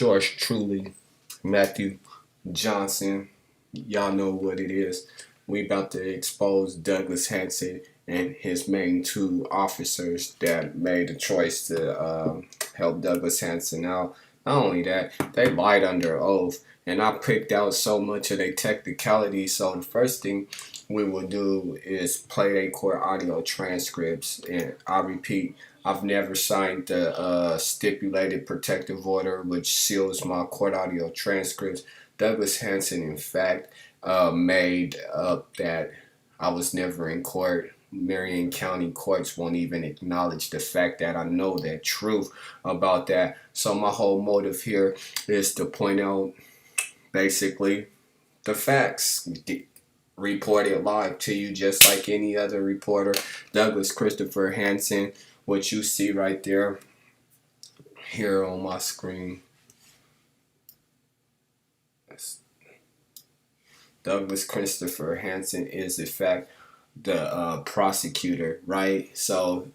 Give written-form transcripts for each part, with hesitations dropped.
yours truly, Matthew Johnson. Y'all know what it is. We about to expose Douglas Hanson and his main two officers that made a choice to help Douglas Hanson out. Not only that, they lied under oath, and I picked out so much of their technicality. So the first thing we will do is play their court audio transcripts, and I repeat, I've never signed the stipulated protective order which seals my court audio transcripts. Douglas Hanson, in fact, made up that I was never in court. Marion County courts won't even acknowledge the fact that I know the truth about that. So my whole motive here is to point out basically the facts. Report it live to you just like any other reporter. Douglas Christopher Hanson, what you see right there here on my screen. Douglas Christopher Hanson is in fact the prosecutor, right? So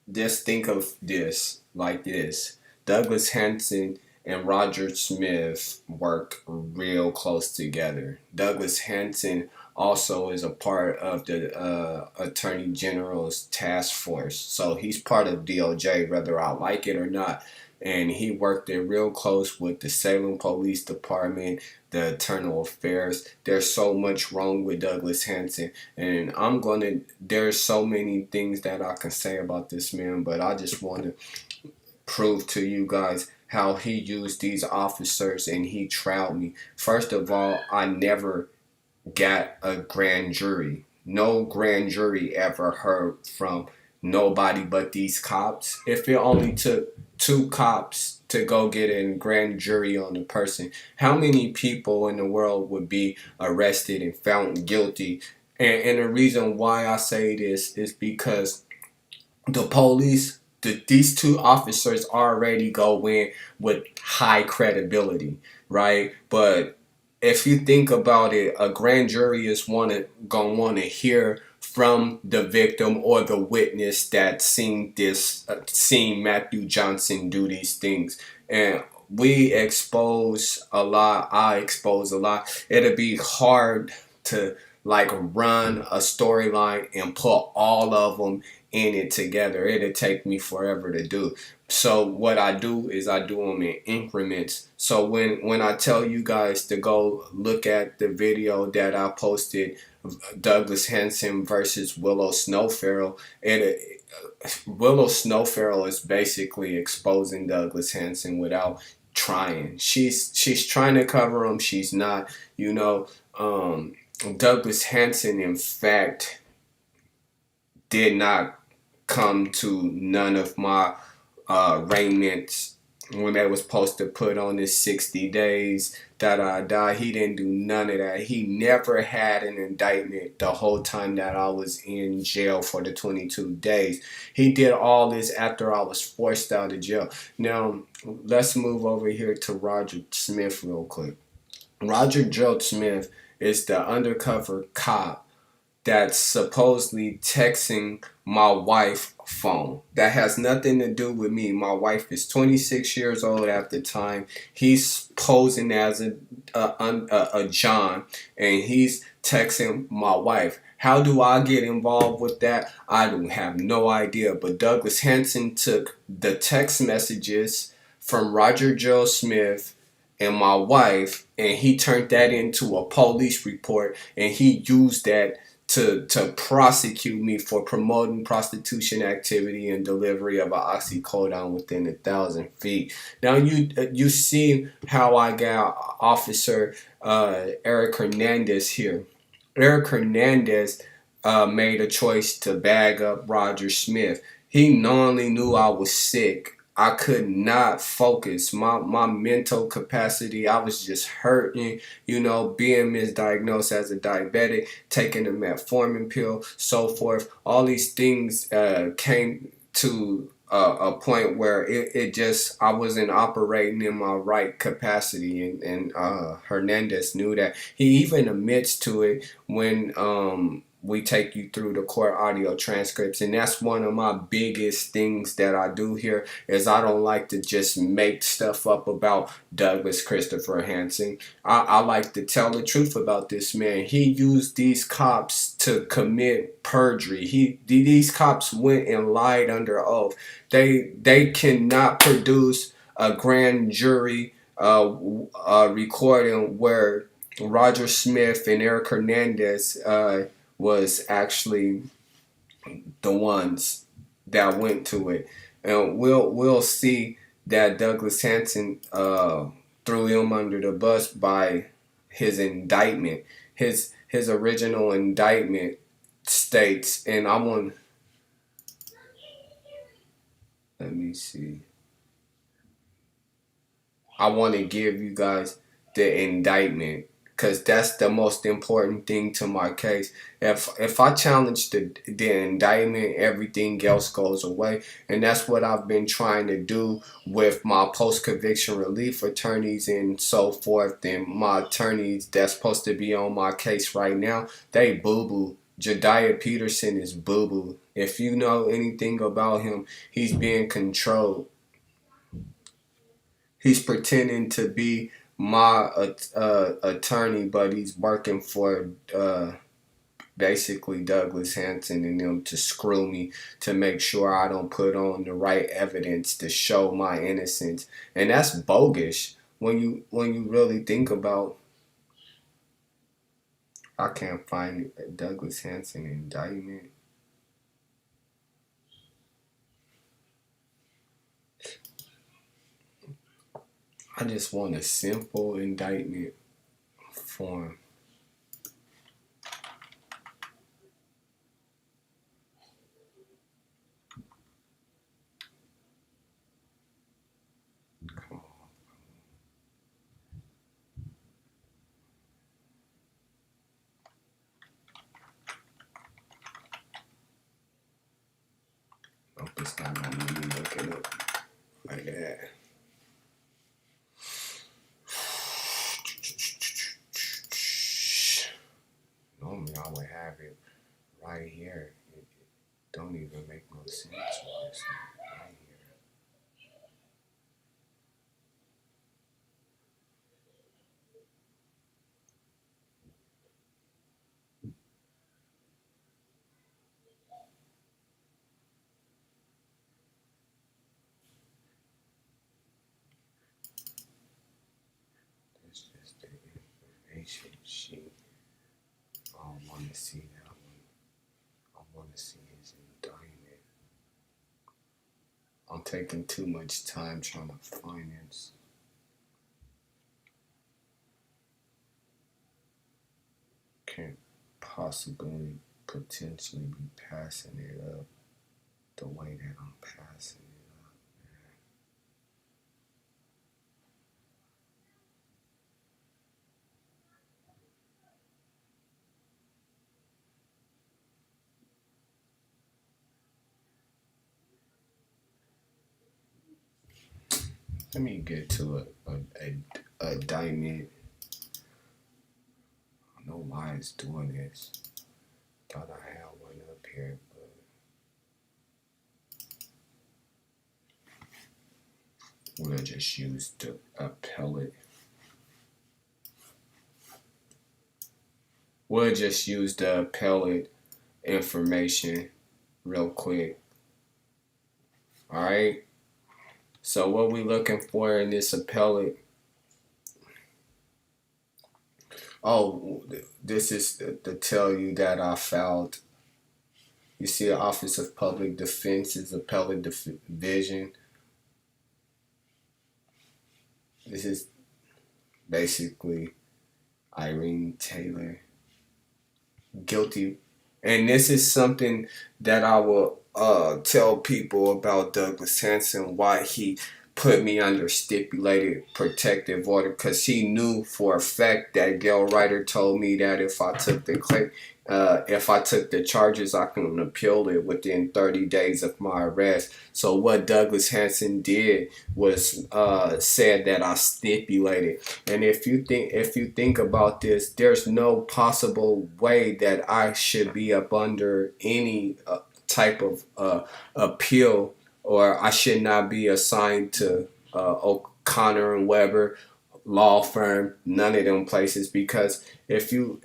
just think of this like this. Douglas Hanson and Roger Smith work real close together. Douglas Hanson also is a part of the Attorney General's task force. So he's part of DOJ, whether I like it or not. And he worked there real close with the Salem Police Department, the Internal Affairs. There's so much wrong with Douglas Hanson. And there's so many things that I can say about this man, but I just want to prove to you guys how he used these officers and he trialed me. First of all, I never got a grand jury. No grand jury ever heard from nobody but these cops. If it only took 2 cops to go get a grand jury on a person, how many people in the world would be arrested and found guilty? And the reason why I say this is because the police, these 2 officers already go in with high credibility, right? But if you think about it, a grand jury is gonna want to hear from the victim or the witness that seen Matthew Johnson do these things. And we expose a lot. I expose a lot. It'll be hard to like run a storyline and put all of them in it together. It'll take me forever to do. So what I do is I do them in increments. So when I tell you guys to go look at the video that I posted, Douglas Hanson versus Willow Snowfarrell, Willow Snowfarrell is basically exposing Douglas Hanson without trying. She's trying to cover him. She's not. Douglas Hanson, in fact, did not come to none of my arraignments when they was supposed to put on his 60 days, da. He didn't do none of that. He never had an indictment the whole time that I was in jail for the 22 days. He did all this after I was forced out of jail. Now, let's move over here to Roger Smith real quick. Roger Joe Smith is the undercover cop that's supposedly texting my wife phone. That has nothing to do with me. My wife is 26 years old at the time. He's posing as a John, and he's texting my wife. How do I get involved with that? I don't have no idea. But Douglas Hanson took the text messages from Roger Joe Smith and my wife, and he turned that into a police report, and he used that to prosecute me for promoting prostitution activity and delivery of an oxycodone within 1,000 feet. Now you see how I got Officer Erick Hernandez here. Erick Hernandez made a choice to bag up Roger Smith. He knowingly knew I was sick. I could not focus. My mental capacity, I was just hurting, being misdiagnosed as a diabetic, taking a metformin pill, so forth. All these things came to a point where I wasn't operating in my right capacity, and Hernandez knew that. He even admits to it when we take you through the court audio transcripts, and that's one of my biggest things that I do here is I don't like to just make stuff up about Douglas Christopher Hanson. I like to tell the truth about this man. He used these cops to commit perjury. These cops went and lied under oath. They cannot produce a grand jury recording where Roger Smith and Erick Hernandez was actually the ones that went to it, and we'll see that Douglas Hanson threw him under the bus by his indictment. His original indictment states, and I want, let me see. I want to give you guys the indictment because that's the most important thing to my case. If I challenge the indictment, everything else goes away, and that's what I've been trying to do with my post conviction relief attorneys and so forth. And my attorneys that's supposed to be on my case right now, they boo boo. Jediah Peterson is boo boo. If you know anything about him, he's being controlled. He's pretending to be my attorney, but he's working for basically Douglas Hanson and them to screw me, to make sure I don't put on the right evidence to show my innocence. And that's bogus when you really think about. I can't find Douglas Hanson indictment. I just want a simple indictment form. Come on. Nope, it's not gonna let me look it up like that. Normally I would have it right here. It don't even make no sense when it's right here. That's just the information sheet. I don't want to see that one. I want to see his indictment. I'm taking too much time trying to find it. Can't possibly potentially be passing it up the way that I'm passing it up. Let me get to a diamond. I don't know why it's doing this. Thought I had one up here, but we'll just use the appellate. We'll just use the appellate information real quick. All right. So what we looking for in this appellate? Oh, this is to tell you that I filed. You see, Office of Public Defense's appellate division. This is basically Irene Taylor. Guilty. And this is something that I will tell people about Douglas Hanson, why he put me under stipulated protective order because he knew for a fact that Gail Ryder told me that if I took the charges, I can appeal it within 30 days of my arrest. So what Douglas Hanson did was said that I stipulated. And if you think about this, there's no possible way that I should be up under any type of appeal, or I should not be assigned to O'Connor and Weber law firm, none of them places, because if you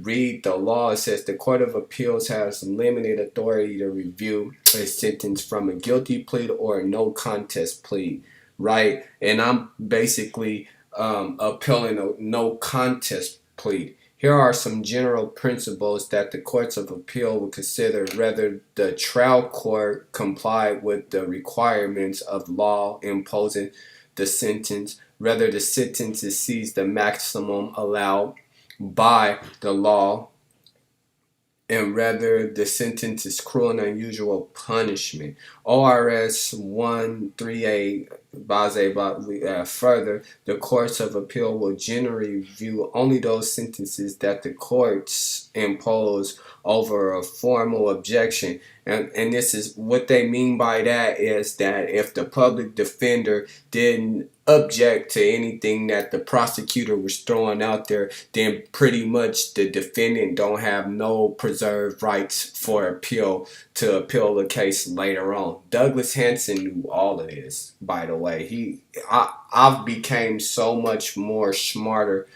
read the law, it says the Court of Appeals has limited authority to review a sentence from a guilty plea or a no contest plea, right? And I'm basically appealing a no contest plea. Here are some general principles that the courts of appeal will consider whether the trial court complied with the requirements of law imposing the sentence, whether the sentence exceeds the maximum allowed by the law, and whether the sentence is cruel and unusual punishment. ORS 138 further, the courts of appeal will generally review only those sentences that the courts impose over a formal objection. And this is what they mean by that, is that if the public defender didn't object to anything that the prosecutor was throwing out there, then pretty much the defendant don't have no preserved rights for appeal to appeal the case later on. Douglas Hanson knew all of this, by the way. I've became so much more smarter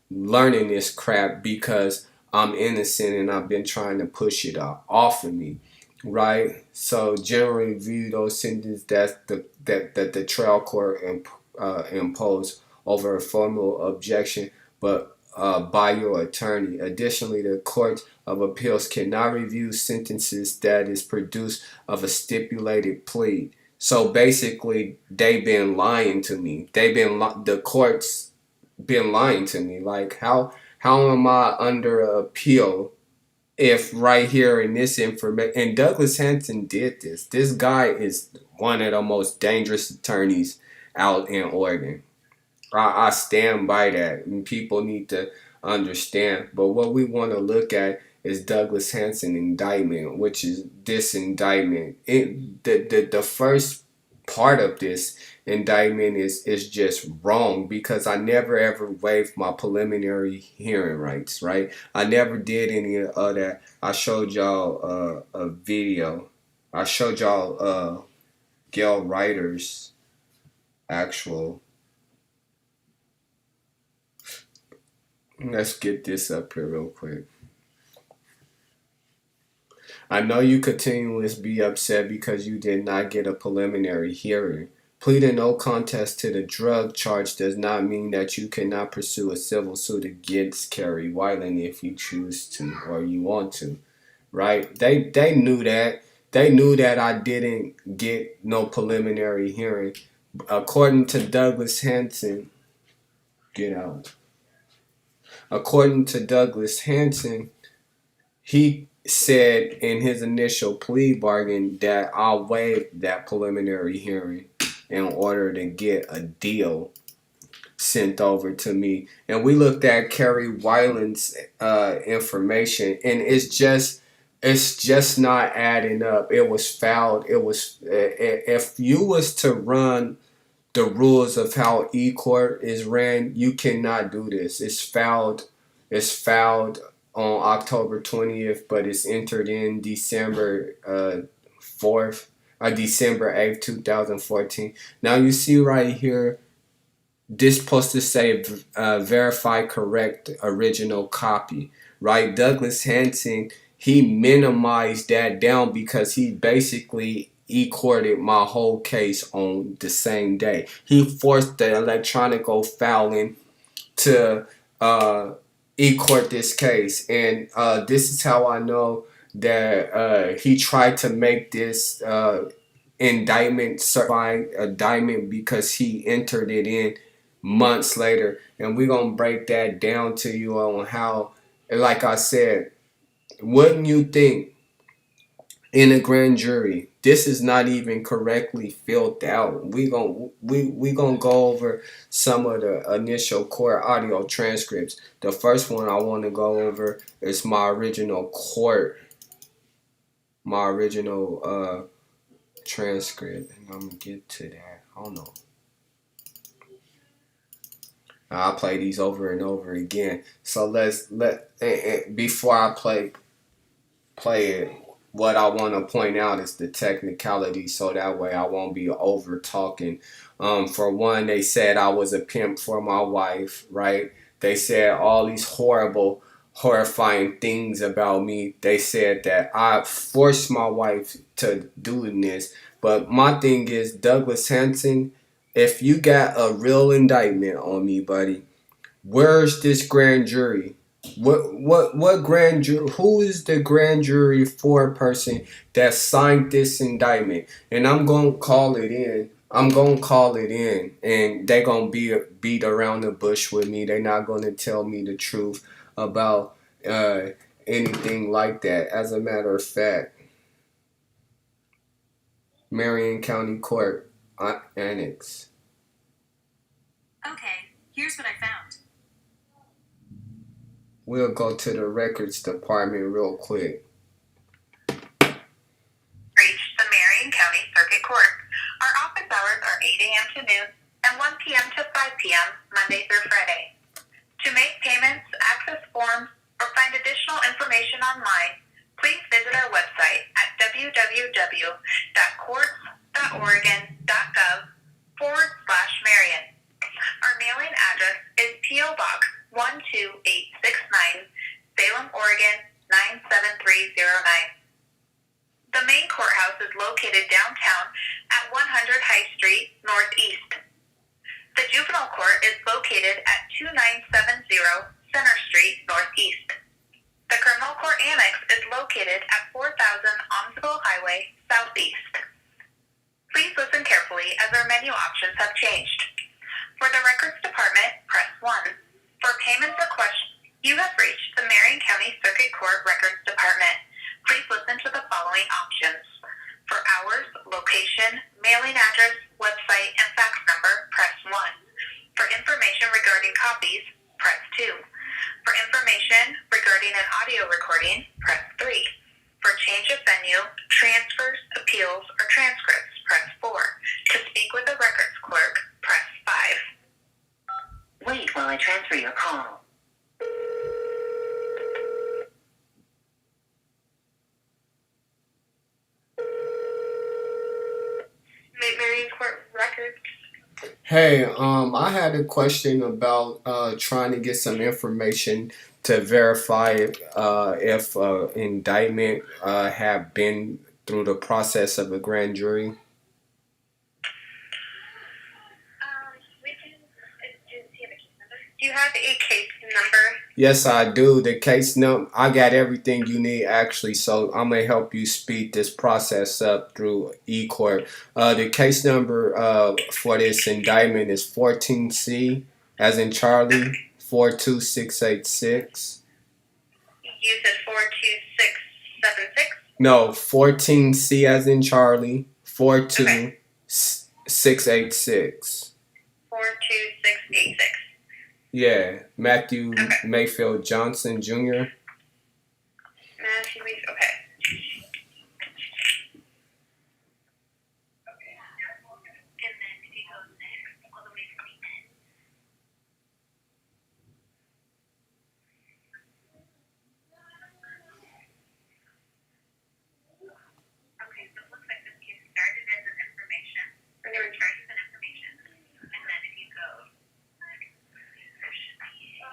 learning this crap because I'm innocent and I've been trying to push it off of me, right? So generally view those sentences that the trial court impose over a formal objection, but by your attorney. Additionally, the Court of Appeals cannot review sentences that is produced of a stipulated plea. So basically, they've been lying to me. The courts been lying to me. Like how am I under appeal if right here in this information? And Douglas Hanson did this. This guy is one of the most dangerous attorneys out in Oregon. I stand by that, and people need to understand. But what we want to look at is Douglas Hanson indictment, which is this indictment. The first part of this indictment is just wrong, because I never ever waived my preliminary hearing rights, right? I never did any of that. I showed y'all a video. I showed y'all Gail Ryder's actual. Let's get this up here real quick. I know you continuously be upset because you did not get a preliminary hearing. Pleading no contest to the drug charge does not mean that you cannot pursue a civil suit against Kerry Wyland if you choose to or you want to, right? They knew that. They knew that I didn't get no preliminary hearing. According to Douglas Hanson, get out. According to Douglas Hanson, he said in his initial plea bargain that I waived that preliminary hearing in order to get a deal sent over to me. And we looked at Kerry Wyland's information, and it's just not adding up. It was fouled. It was if you was to run the rules of how e-court is ran, you cannot do this. It's fouled. It's fouled on October 20th, but it's entered in December 4th, December 8th, 2014. Now you see right here, this supposed to say verify correct original copy, right? Douglas Hanson, he minimized that down because he basically e-courted my whole case on the same day. He forced the electronic filing to e-court this case, and this is how I know that he tried to make this indictment certified indictment, because he entered it in months later. And we're gonna break that down to you on how, like I said, wouldn't you think in a grand jury this is not even correctly filled out. We gonna go over some of the initial court audio transcripts. The first one I want to go over is my original transcript, and I'm gonna get to that. Hold on. I'll play these over and over again. So before I play it, what I want to point out is the technicality, so that way I won't be over talking. For one, they said I was a pimp for my wife, right? They said all these horrifying things about me. They said that I forced my wife to do this. But my thing is, Douglas Hanson, if you got a real indictment on me, buddy, where's this grand jury? What grand jury? Who is the grand jury for person that signed this indictment? And I'm gonna call it in. I'm gonna call it in, and they gonna be beat around the bush with me. They're not gonna tell me the truth about anything like that. As a matter of fact, Marion County Court Annex. Okay, here's what I found. We'll go to the records department real quick. Reached the Marion County Circuit Court. Our office hours are 8 a.m. to noon and 1 p.m. to 5 p.m. Monday through Friday. To make payments, access forms, or find additional information online, please visit our website at www.courts.oregon.gov/Marion. Our mailing address is P.O. Box 12869, Salem, Oregon 97309. The main courthouse is located downtown at 100 High Street, Northeast. The juvenile court is located at 2970 Center Street, Northeast. The criminal court annex is located at 4000 Omsville Highway, Southeast. Please listen carefully as our menu options have changed. For the records department, press 1. For payments or questions, you have reached the Marion County Circuit Court Records Department. Please listen to the following options. For hours, location, mailing address, website, and fax number, press 1. For information regarding copies, press 2. For information regarding an audio recording, press 3. For change of venue, transfers, appeals, or transcripts, press 4. To speak with a records clerk, press 5. Wait while I transfer your call. Marion Court Records. Hey, I had a question about trying to get some information to verify if indictment have been through the process of a grand jury. Do you have a case number? Yes, I do. The case number, I got everything you need actually, so I'm gonna help you speed this process up through e-court. The case number for this indictment is 14C, as in Charlie, 42686. You said 42676? No, 14C as in Charlie, 42686. 42686. Yeah, Matthew Mayfield Johnson Jr. Matthew Mayfield, okay. And then if you go next, all the way from the end. Okay, so it looks like this case started as an information. They were charged with an information. And then if you go, there should be a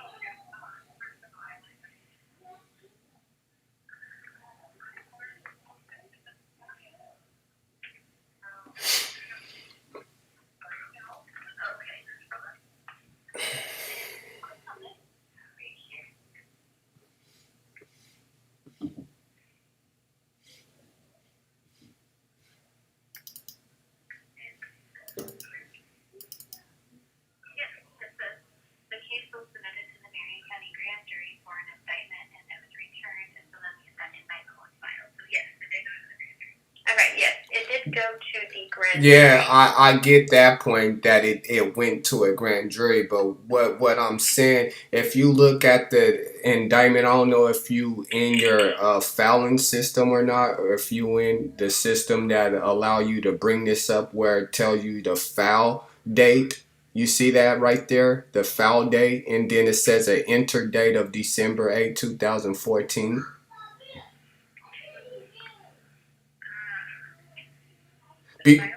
grand Yeah, jury. I get that point that it went to a grand jury, but what I'm saying, if you look at the indictment, I don't know if you in your filing system or not, or if you in the system that allow you to bring this up where it tell you the file date. You see that right there, the file date, and then it says an enter date of December 8, 2014.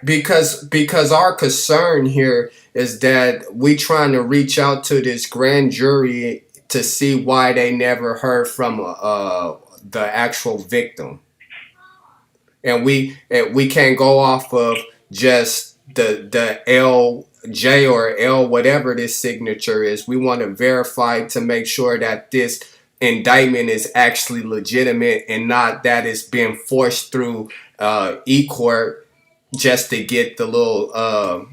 Because our concern here is that we trying to reach out to this grand jury to see why they never heard from the actual victim, and we can't go off of just the LJ or L whatever this signature is. We want to verify to make sure that this indictment is actually legitimate and not that it's been forced through e-court just to get the little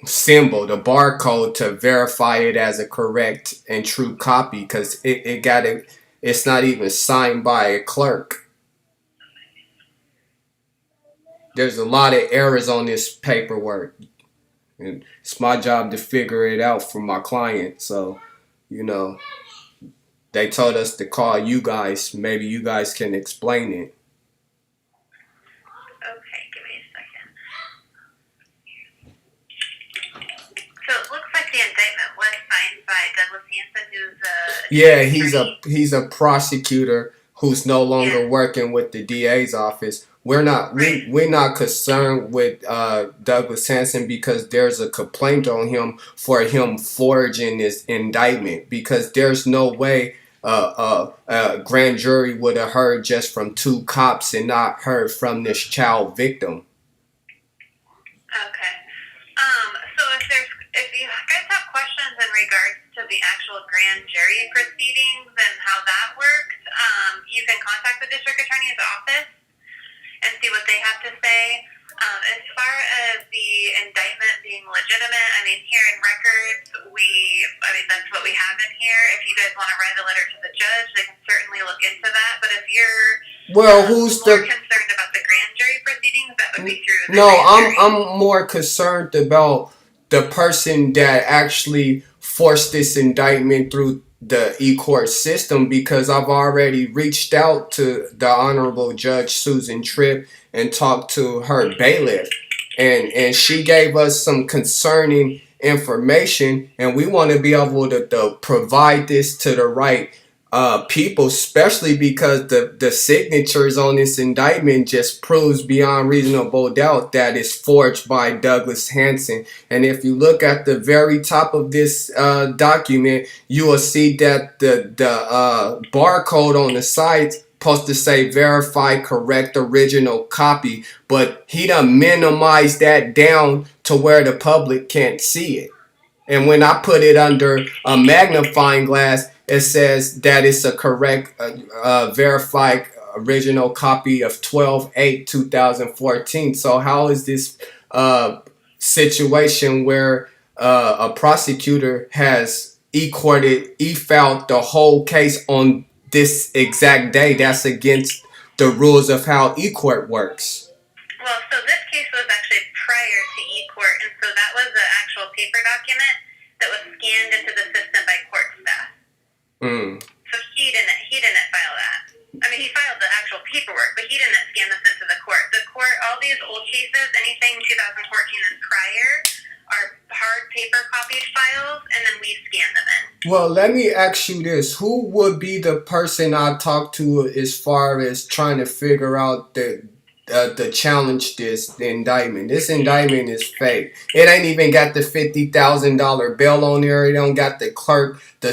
symbol, the barcode to verify it as a correct and true copy, because it's not even signed by a clerk. There's a lot of errors on this paperwork, and it's my job to figure it out for my client. So, you know, they told us to call you guys. Maybe you guys can explain it. Okay, give me a second. So it looks like the indictment was signed by Douglas Hanson, who's a Yeah, attorney. he's a prosecutor who's no longer Yeah, working with the DA's office. right. We're not concerned with Douglas Hanson because there's a complaint on him for him forging this indictment, because there's no way grand jury would have heard just from two cops and not heard from this child victim. Okay. So if you guys have questions in regards to the actual grand jury proceedings and how that works, you can contact the district attorney's office and see what they have to say. As far as the indictment being legitimate, I mean, here in records, that's what we have in here. If you guys want to write a letter to the judge, they can certainly look into that. But if you're Well, who's more the concerned about the grand jury proceedings, that would be through the No, grand jury. I'm more concerned about the person that actually forced this indictment through the e-court system, because I've already reached out to the Honorable Judge Susan Tripp and talked to her bailiff, and she gave us some concerning information, and we want to be able to provide this to the right people, especially because the signatures on this indictment just proves beyond reasonable doubt that it's forged by Douglas Hanson. And if you look at the very top of this document, you will see that the barcode on the side supposed to say verify correct original copy, but he done minimized that down to where the public can't see it. And when I put it under a magnifying glass, it says that it's a correct, verified original copy of 12/8/2014. So how is this situation where a prosecutor has e-filed the whole case on this exact day? That's against the rules of how e-court works. Well, so this case was actually prior to e-court, and so that was the actual paper document that was scanned into the system by court staff. So he didn't file that. I mean, he filed the actual paperwork, but he didn't scan this into the court. The court, all these old cases, anything 2014 and prior, are hard paper copied files, and then we scan them in. Well, let me ask you this. Who would be the person I talk to as far as trying to figure out the challenge this indictment? This indictment is fake. It ain't even got the $50,000 bill on there. It don't got the clerk, the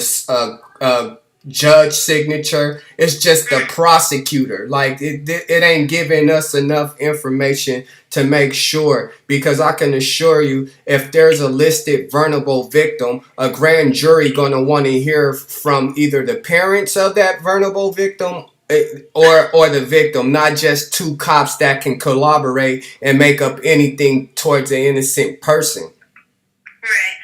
judge signature. It's just the prosecutor. Like it ain't giving us enough information to make sure, because I can assure you, if there's a listed vulnerable victim, a grand jury gonna want to hear from either the parents of that vulnerable victim or the victim, not just two cops that can collaborate and make up anything towards an innocent person. Right.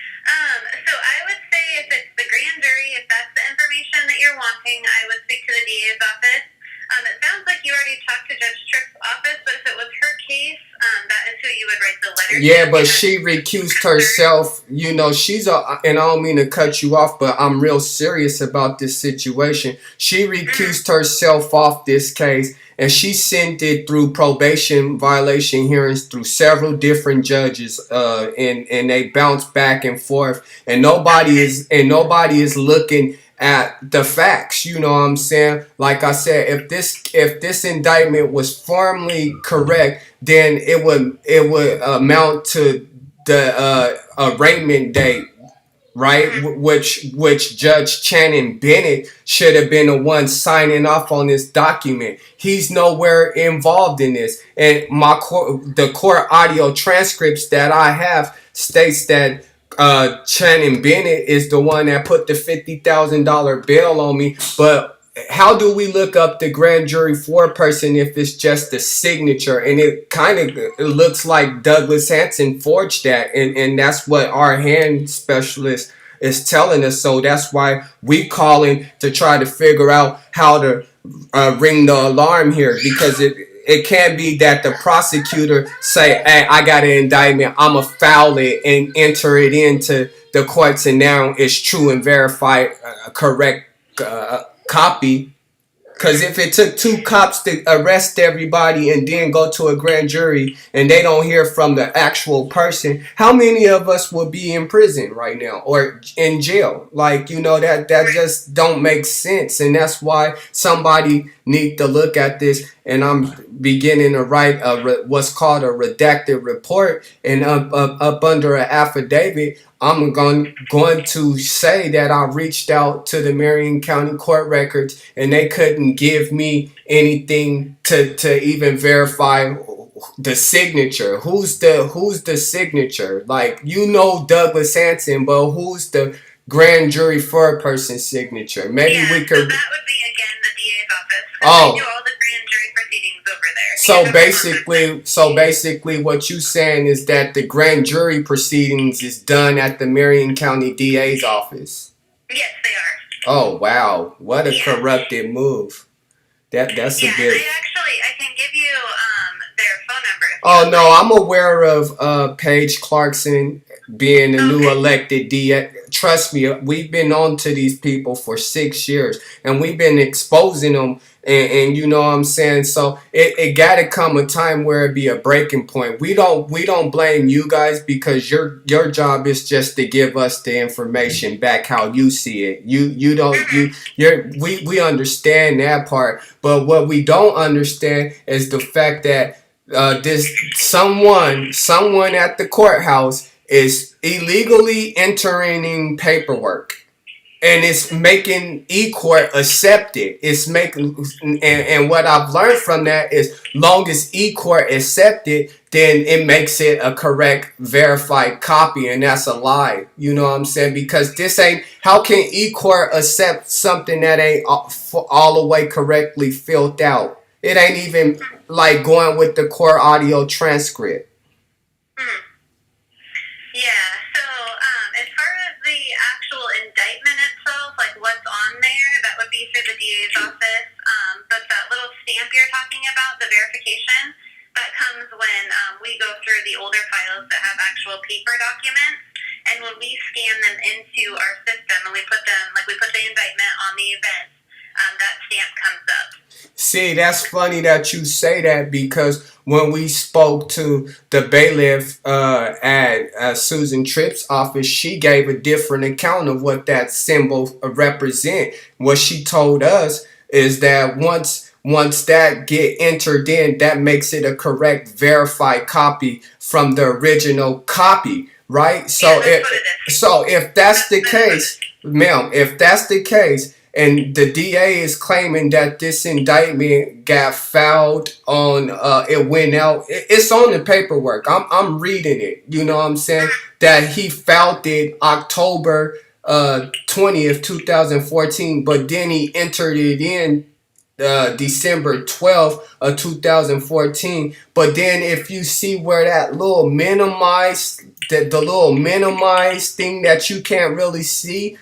So I would say if it's the grand jury, if that's the information that you're wanting, I would speak to the DA's office. It sounds like you already talked to Judge Tripp's office, but if it was her case, that is who you would Yeah, but she recused herself. You know, she's a, and I don't mean to cut you off, but I'm real serious about this situation. She recused herself off this case, and she sent it through probation violation hearings through several different judges. And they bounce back and forth, and nobody is looking at the facts. You know what I'm saying? Like I said, if this indictment was formally correct, then it would amount to the arraignment date, right? Which Judge Channing Bennett should have been the one signing off on this document. He's nowhere involved in this, and the court audio transcripts that I have states that Channing Bennett is the one that put the $50,000 bail on me. But how do we look up the grand jury foreperson if it's just a signature? And it kind of looks like Douglas Hanson forged that, and that's what our hand specialist is telling us. So that's why we calling to try to figure out how to ring the alarm here, because it can't be that the prosecutor say, hey, I got an indictment, I'ma file it and enter it into the courts, and now it's true and verified correct copy. Because if it took two cops to arrest everybody and then go to a grand jury and they don't hear from the actual person, how many of us would be in prison right now or in jail? Like, you know, that just don't make sense. And that's why somebody need to look at this. And I'm beginning to write what's called a redacted report. And up under an affidavit, I'm going to say that I reached out to the Marion County court records and they couldn't give me anything to even verify the signature. Who's the signature? Like, you know, Douglas Hanson, but who's the grand jury foreperson signature? Maybe we could. So that would be again the DA's office. Oh. They do all the grand jury proceedings over there. So basically, what you saying is that the grand jury proceedings is done at the Marion County DA's office. Yes, they are. Oh wow, what a corrupted move. That's a bit. I can give you their phone number. Oh no, I'm aware of Paige Clarkson being the new elected DA. Trust me, we've been on to these people for 6 years, and we've been exposing them. And you know what I'm saying? So it got to come a time where it be a breaking point. We don't blame you guys, because your job is just to give us the information back how you see it. We understand that part, but what we don't understand is the fact that this someone at the courthouse is illegally entering paperwork. And it's making E-Court accept it. It's making, and what I've learned from that is, long as E-Court accept it, then it makes it a correct, verified copy, and that's a lie. You know what I'm saying? Because this ain't, how can E-Court accept something that ain't all the way correctly filled out? It ain't even like going with the court audio transcript. Yeah, so as far as the actual indictment itself, like what's on there, that would be through the DA's office. But that little stamp you're talking about, the verification, that comes when we go through the older files that have actual paper documents. And when we scan them into our system and we put the indictment on the event, that stamp comes up. See, that's funny that you say that, because when we spoke to the bailiff at Susan Tripp's office, she gave a different account of what that symbol represent. What she told us is that once that get entered in, that makes it a correct, verified copy from the original copy, right? So if that's the case, ma'am, if that's the case, and the DA is claiming that this indictment got filed on, it went out. It's on the paperwork. I'm reading it. You know what I'm saying? That he filed it October 20th, 2014, but then he entered it in December 12th of 2014. But then if you see where that little minimized, the little minimized thing that you can't really see,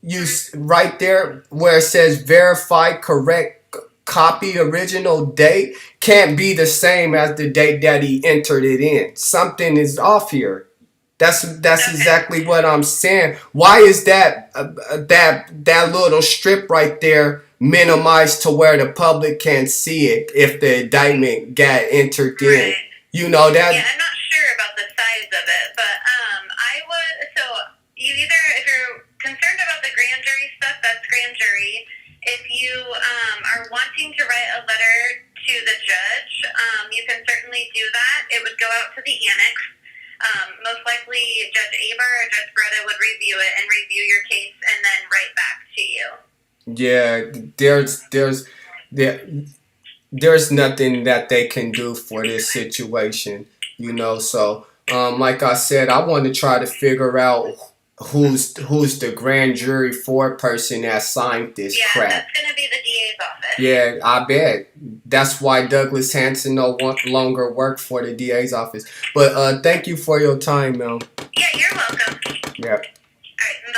you right there where it says verified correct copy original date can't be the same as the date that he entered it in. Something is off here. That's exactly what I'm saying. Why is that little strip right there minimized to where the public can't see it if the indictment got entered in? Right. You know that. Yeah, I'm not sure about the size of it, but I would. So you either, if you're concerned about the grand jury stuff, that's grand jury. If you are wanting to write a letter to the judge, you can certainly do that. It would go out to the annex. Most likely, Judge Aber or Judge Greta would review it and review your case and then write back to you. Yeah, there's nothing that they can do for this situation, you know. So, like I said, I want to try to figure out who's the grand jury foreperson that signed this crap. That's gonna be the DA's office. Yeah, I bet. That's why Douglas Hanson no longer work for the DA's office. But thank you for your time, Mel. Yeah, you're welcome. Yeah. All right, bye.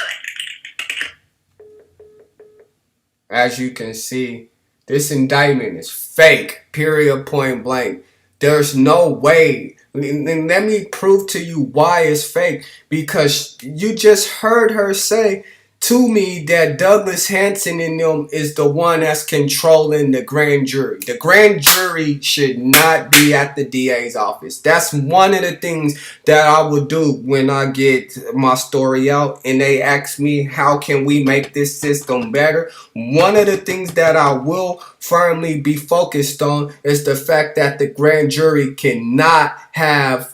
As you can see, this indictment is fake. Period. Point blank. There's no way. And let me prove to you why it's fake. Because you just heard her say to me that Douglas Hanson in them is the one that's controlling the grand jury. The grand jury should not be at the DA's office. That's one of the things that I would do when I get my story out and they ask me how can we make this system better. One of the things that I will firmly be focused on is the fact that the grand jury cannot have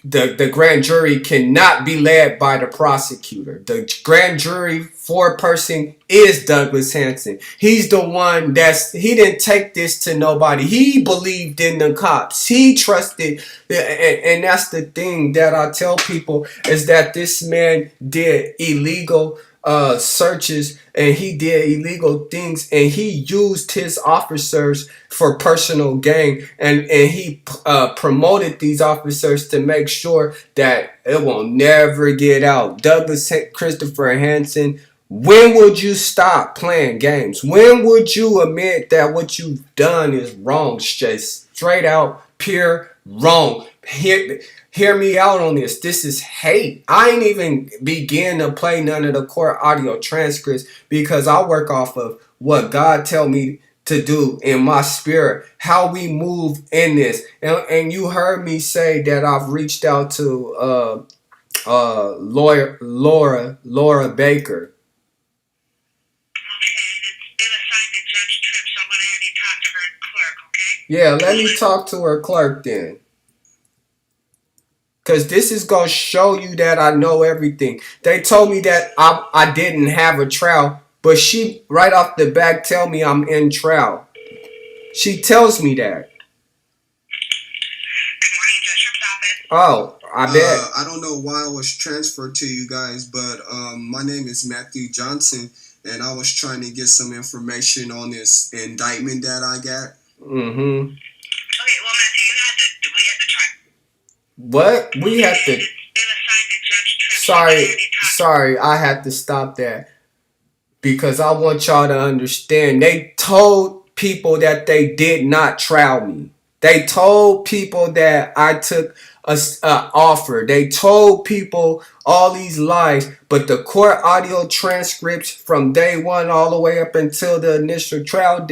the grand jury cannot be led by the prosecutor. The grand jury foreperson is Douglas Hanson. He's the one he didn't take this to nobody. He believed in the cops. He trusted, and that's the thing that I tell people is that this man did illegal searches and he did illegal things and he used his officers for personal gain and he promoted these officers to make sure that it will never get out. Douglas Christopher Hanson, when would you stop playing games? When would you admit that what you've done is wrong? Just straight out pure wrong. Hear me out on this. This is hate. I ain't even begin to play none of the court audio transcripts because I work off of what God tell me to do in my spirit, how we move in this. And you heard me say that I've reached out to Laura Baker. Yeah, let me talk to her clerk then. Because this is going to show you that I know everything. They told me that I didn't have a trial. But she, right off the bat, tell me I'm in trial. She tells me that. Good morning, Judge Office. Oh, I bet. I don't know why I was transferred to you guys, but my name is Matthew Johnson. And I was trying to get some information on this indictment that I got. Mm-hmm. Okay, well, Matthew, we had to try. What? We have to. Sorry, I had to stop that because I want y'all to understand. They told people that they did not trial me. They told people that I took a offer. They told people all these lies, but the court audio transcripts from day one all the way up until the initial trial,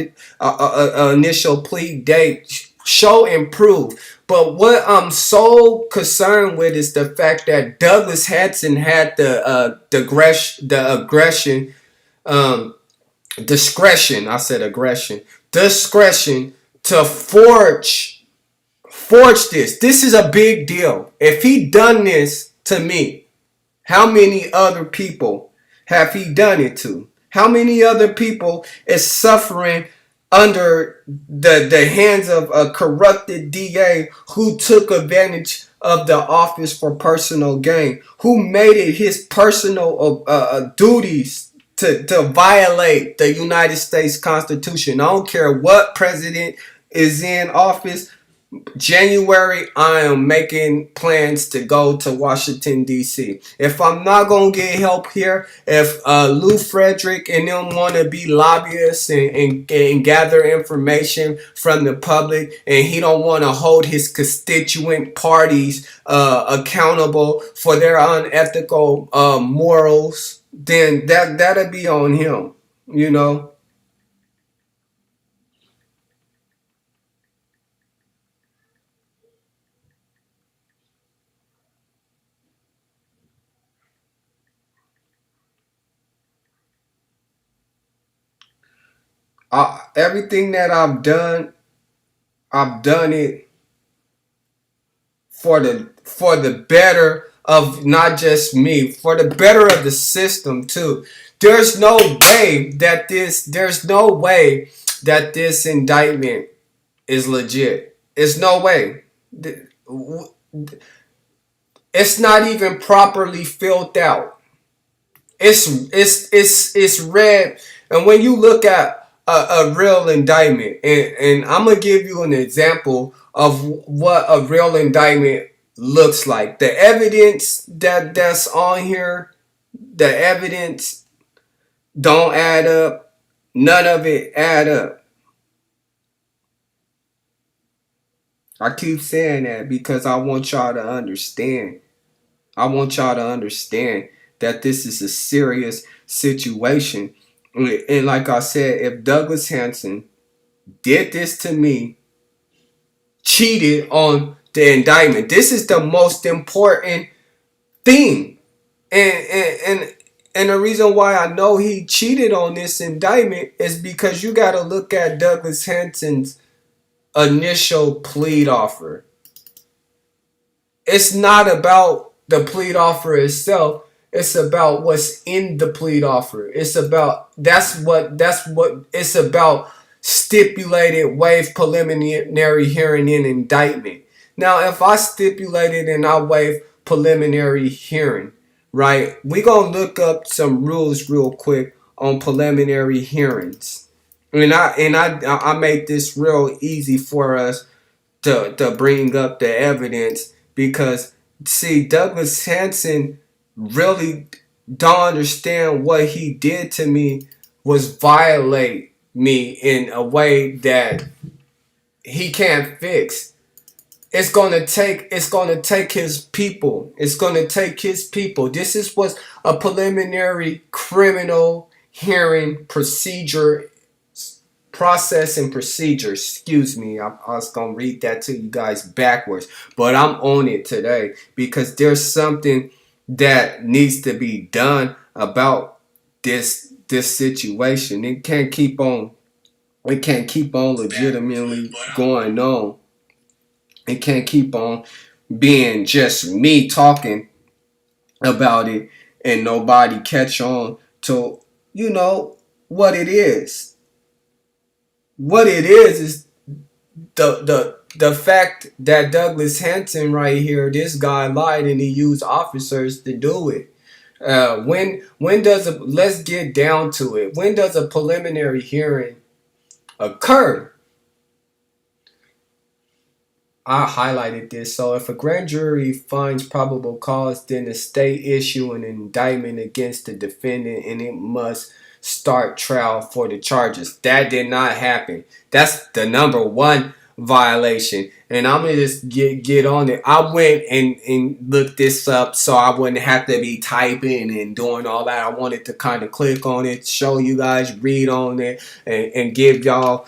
initial plea date show and prove. But what I'm so concerned with is the fact that Douglas Hanson had the discretion to forge this. This is a big deal. If he done this to me, how many other people have he done it to? How many other people is suffering under the hands of a corrupted DA who took advantage of the office for personal gain, who made it his personal duties to violate the United States Constitution? I don't care what president is in office. January, I am making plans to go to Washington, D.C. If I'm not going to get help here, if Lou Frederick and them want to be lobbyists and gather information from the public, and he don't want to hold his constituent parties accountable for their unethical morals, then that'll be on him, you know. Everything that I've done it for the better of not just me, for the better of the system too. There's no way that this indictment is legit. It's no way. It's not even properly filled out. It's read, and when you look at a real indictment, and I'm gonna give you an example of what a real indictment looks like. The evidence that's on here, the evidence don't add up. None of it add up. I keep saying that because I want y'all to understand. I want y'all to understand that this is a serious situation. And like I said, if Douglas Hanson did this to me, cheated on the indictment, this is the most important thing. And the reason why I know he cheated on this indictment is because you got to look at Douglas Hanson's initial plea offer. It's not about the plea offer itself. It's about what's in the plea offer. That's what it's about. Stipulated waive preliminary hearing and indictment. Now, if I stipulated and I waive preliminary hearing, right? We gonna look up some rules real quick on preliminary hearings. I made this real easy for us to bring up the evidence because see Douglas Hanson really don't understand what he did to me was violate me in a way that he can't fix. It's gonna take his people. It's gonna take his people. This is what a preliminary criminal hearing procedure process and procedure. Excuse me, I was gonna read that to you guys backwards, but I'm on it today because there's something that needs to be done about this situation. It can't keep on legitimately going on. It can't keep on being just me talking about it and nobody catch on to what it is. What it is the fact that Douglas Hanson right here, this guy lied and he used officers to do it. When does let's get down to it. When does a preliminary hearing occur? I highlighted this. So if a grand jury finds probable cause, then the state issue an indictment against the defendant and it must start trial for the charges. That did not happen. That's the number one violation. And I'm gonna just get on it. I went and looked this up so I wouldn't have to be typing and doing all that. I wanted to kind of click on it, show you guys, read on it, and give y'all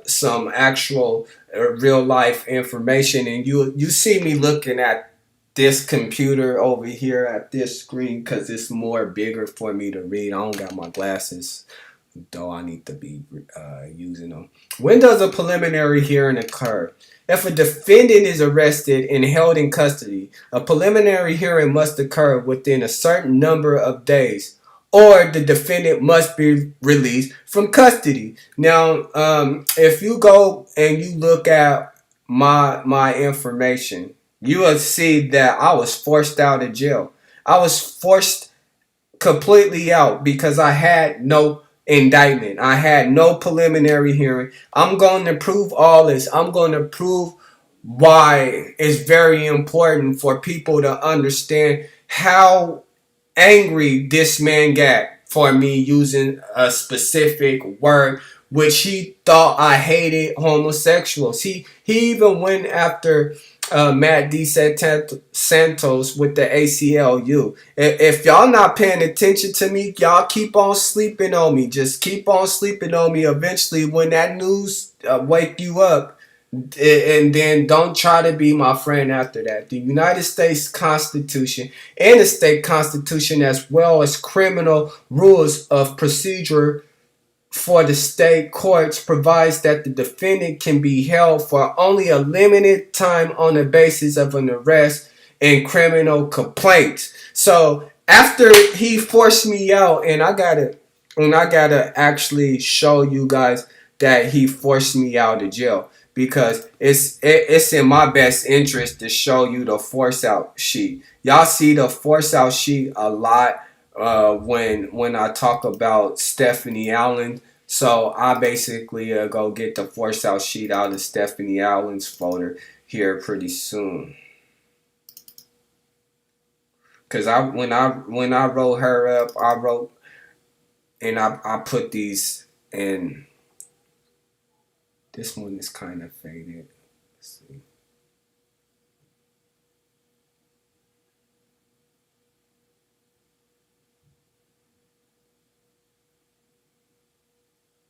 some actual real life information. And you see me looking at this computer over here at this screen because it's more bigger for me to read. I don't got my glasses, though I need to be using them. When does a preliminary hearing occur? If a defendant is arrested and held in custody, a preliminary hearing must occur within a certain number of days, or the defendant must be released from custody. Now, if you go and you look at my information, you will see that I was forced out of jail. I was forced completely out because I had no indictment. I had no preliminary hearing. I'm going to prove all this. I'm going to prove why it's very important for people to understand how angry this man got for me using a specific word, which he thought I hated homosexuals. He even went after Matt D. Santos with the ACLU. If y'all not paying attention to me, y'all keep on sleeping on me. Just keep on sleeping on me. Eventually, when that news wake you up, and then don't try to be my friend after that. The United States Constitution and the state constitution, as well as criminal rules of procedure for the state courts, provides that the defendant can be held for only a limited time on the basis of an arrest and criminal complaints. So after he forced me out, and I gotta actually show you guys that he forced me out of jail, because it's in my best interest to show you the force out sheet. Y'all see the force out sheet a lot when I talk about Stephanie Allen. So I basically go get the force out sheet out of Stephanie Allen's folder here pretty soon. Cause when I wrote her up, I wrote and I put these in. This one is kind of faded. Let's see.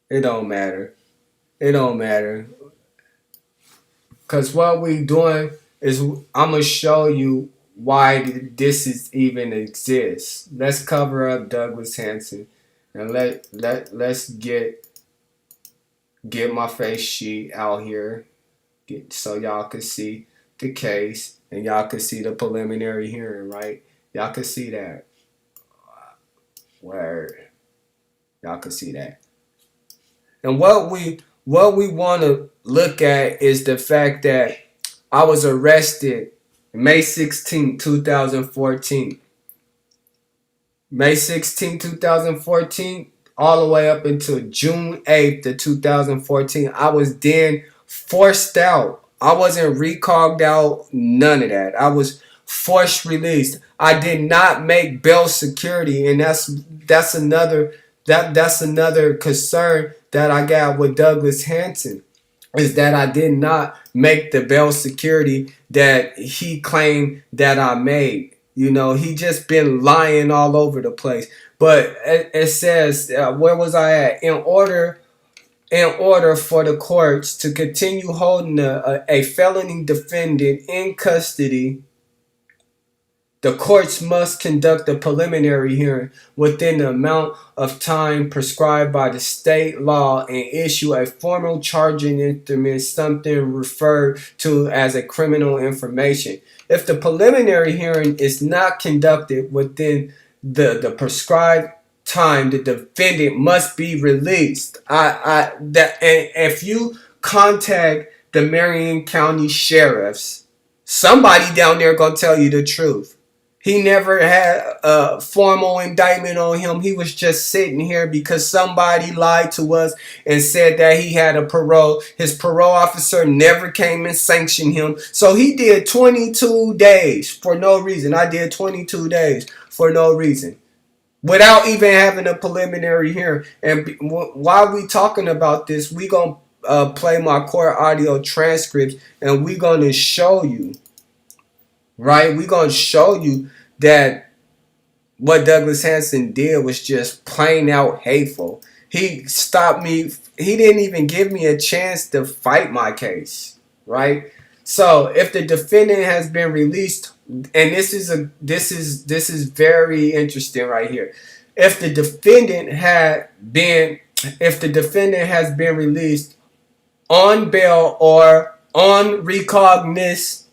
It don't matter. It don't matter. Because what we doing is I'm going to show you why this is even exists. Let's cover up Douglas Hanson. And let's get my face sheet out here. So y'all can see the case. And y'all can see the preliminary hearing, right? Y'all can see that. Word. Y'all can see that. And what we want to look at is the fact that I was arrested May 16, 2014. May 16, 2014, all the way up until June 8th of 2014. I was then forced out. I wasn't recogged out, none of that. I was forced released. I did not make bail security, and that's another concern that I got with Douglas Hanson, is that I did not make the bail security that he claimed that I made. You know, he just been lying all over the place. But it says, where was I at? In order for the courts to continue holding a felony defendant in custody, the courts must conduct a preliminary hearing within the amount of time prescribed by the state law and issue a formal charging instrument, something referred to as a criminal information. If the preliminary hearing is not conducted within the prescribed time, the defendant must be released. And if you contact the Marion County sheriffs, somebody down there gonna tell you the truth. He never had a formal indictment on him. He was just sitting here because somebody lied to us and said that he had a parole. His parole officer never came and sanctioned him. So he did 22 days for no reason. I did 22 days for no reason, without even having a preliminary hearing. And while we talking about this, we going to play my court audio transcripts, and we going to show you. Right? We're going to show you that what Douglas Hanson did was just plain out hateful. He stopped me. He didn't even give me a chance to fight my case. Right? So if the defendant has been released, and this is very interesting right here. If the defendant has been released on bail or on recognizance,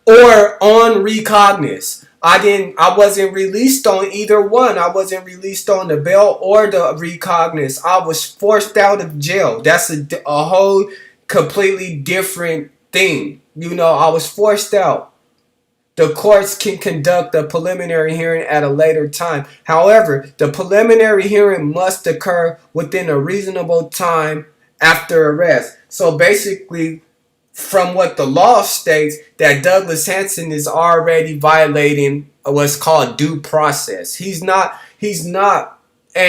or on recognizance. I wasn't released on either one. I wasn't released on the bail or the recognizance. I was forced out of jail. That's a whole completely different thing. You know, I was forced out. The courts can conduct a preliminary hearing at a later time. However, the preliminary hearing must occur within a reasonable time after arrest. So basically, from what the law states, that Douglas Hanson is already violating what's called due process. And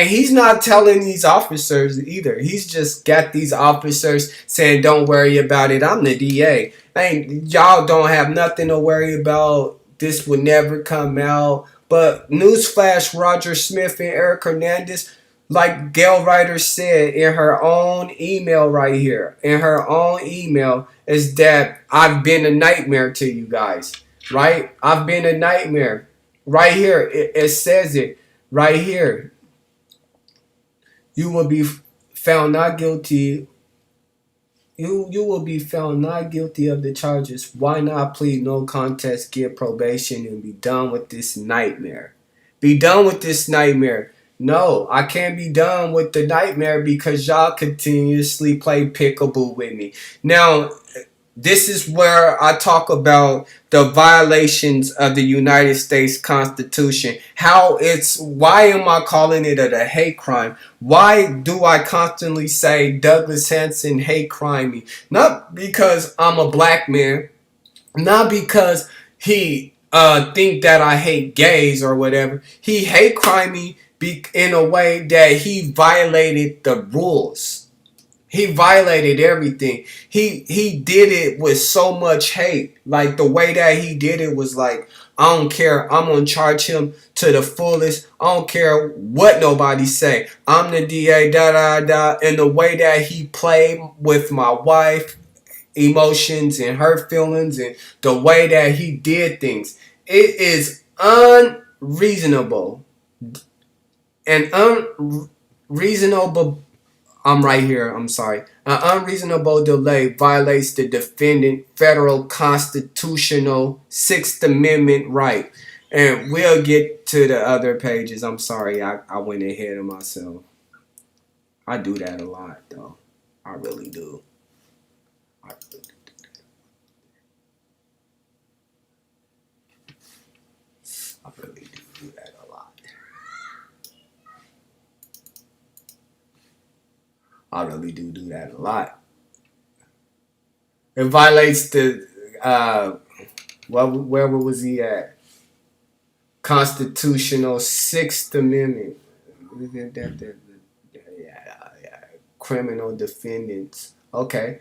he's not telling these officers either. He's just got these officers saying, don't worry about it. I'm the DA. Y'all don't have nothing to worry about. This would never come out. But newsflash, Roger Smith and Erick Hernandez, like Gail Ryder said in her own email right here, in her own email, is that I've been a nightmare to you guys, right? I've been a nightmare. Right here, it says it right here. You will be found not guilty. You will be found not guilty of the charges. Why not plead no contest, get probation, and be done with this nightmare? Be done with this nightmare. No, I can't be done with the nightmare because y'all continuously play peekaboo with me. Now, this is where I talk about the violations of the United States Constitution. Why am I calling it a hate crime? Why do I constantly say Douglas Hanson hate crime me? Not because I'm a black man, not because he think that I hate gays or whatever. He hate crime me in a way that he violated the rules. He violated everything. He did it with so much hate. Like the way that he did it was like, I don't care. I'm gonna charge him to the fullest. I don't care what nobody say. I'm the DA, da da da. And the way that he played with my wife, emotions and her feelings, and the way that he did things, it is unreasonable and unreasonable. I'm right here. I'm sorry. An unreasonable delay violates the defendant federal constitutional Sixth Amendment right. And we'll get to the other pages. I'm sorry. I went ahead of myself. I do that a lot, though. I really do. I really do that. I really do that a lot. I really do that a lot. It violates the where was he at? Constitutional Sixth Amendment. Criminal defendants. Okay.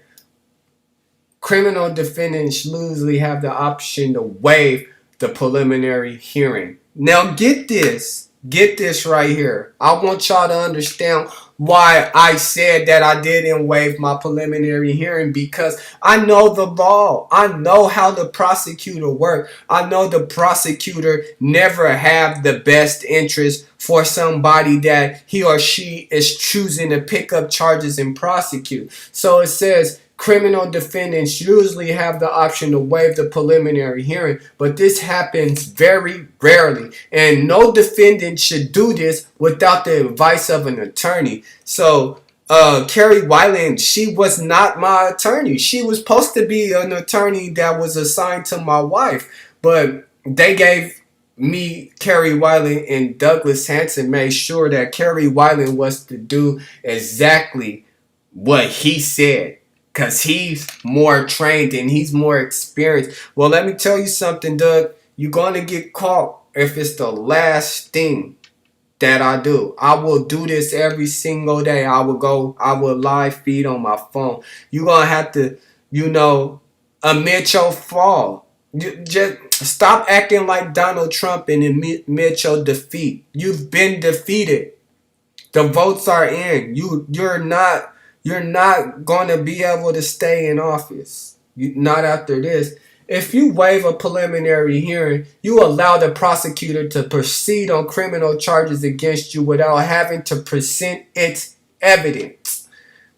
Criminal defendants usually have the option to waive the preliminary hearing. Now get this. Get this right here. I want y'all to understand why I said that I didn't waive my preliminary hearing, because I know the law. I know how the prosecutor works. I know the prosecutor never have the best interest for somebody that he or she is choosing to pick up charges and prosecute. So it says criminal defendants usually have the option to waive the preliminary hearing, but this happens very rarely, and no defendant should do this without the advice of an attorney. So Carrie Weiland, she was not my attorney. She was supposed to be an attorney that was assigned to my wife, but they gave me Carrie Weiland, and Douglas Hanson made sure that Carrie Weiland was to do exactly what he said, because he's more trained and he's more experienced. Well, let me tell you something, Doug. You're going to get caught if it's the last thing that I do. I will do this every single day. I will live feed on my phone. You're going to have to, admit your fall. Just stop acting like Donald Trump and admit your defeat. You've been defeated. The votes are in. You're not going to be able to stay in office. Not after this. If you waive a preliminary hearing, you allow the prosecutor to proceed on criminal charges against you without having to present its evidence.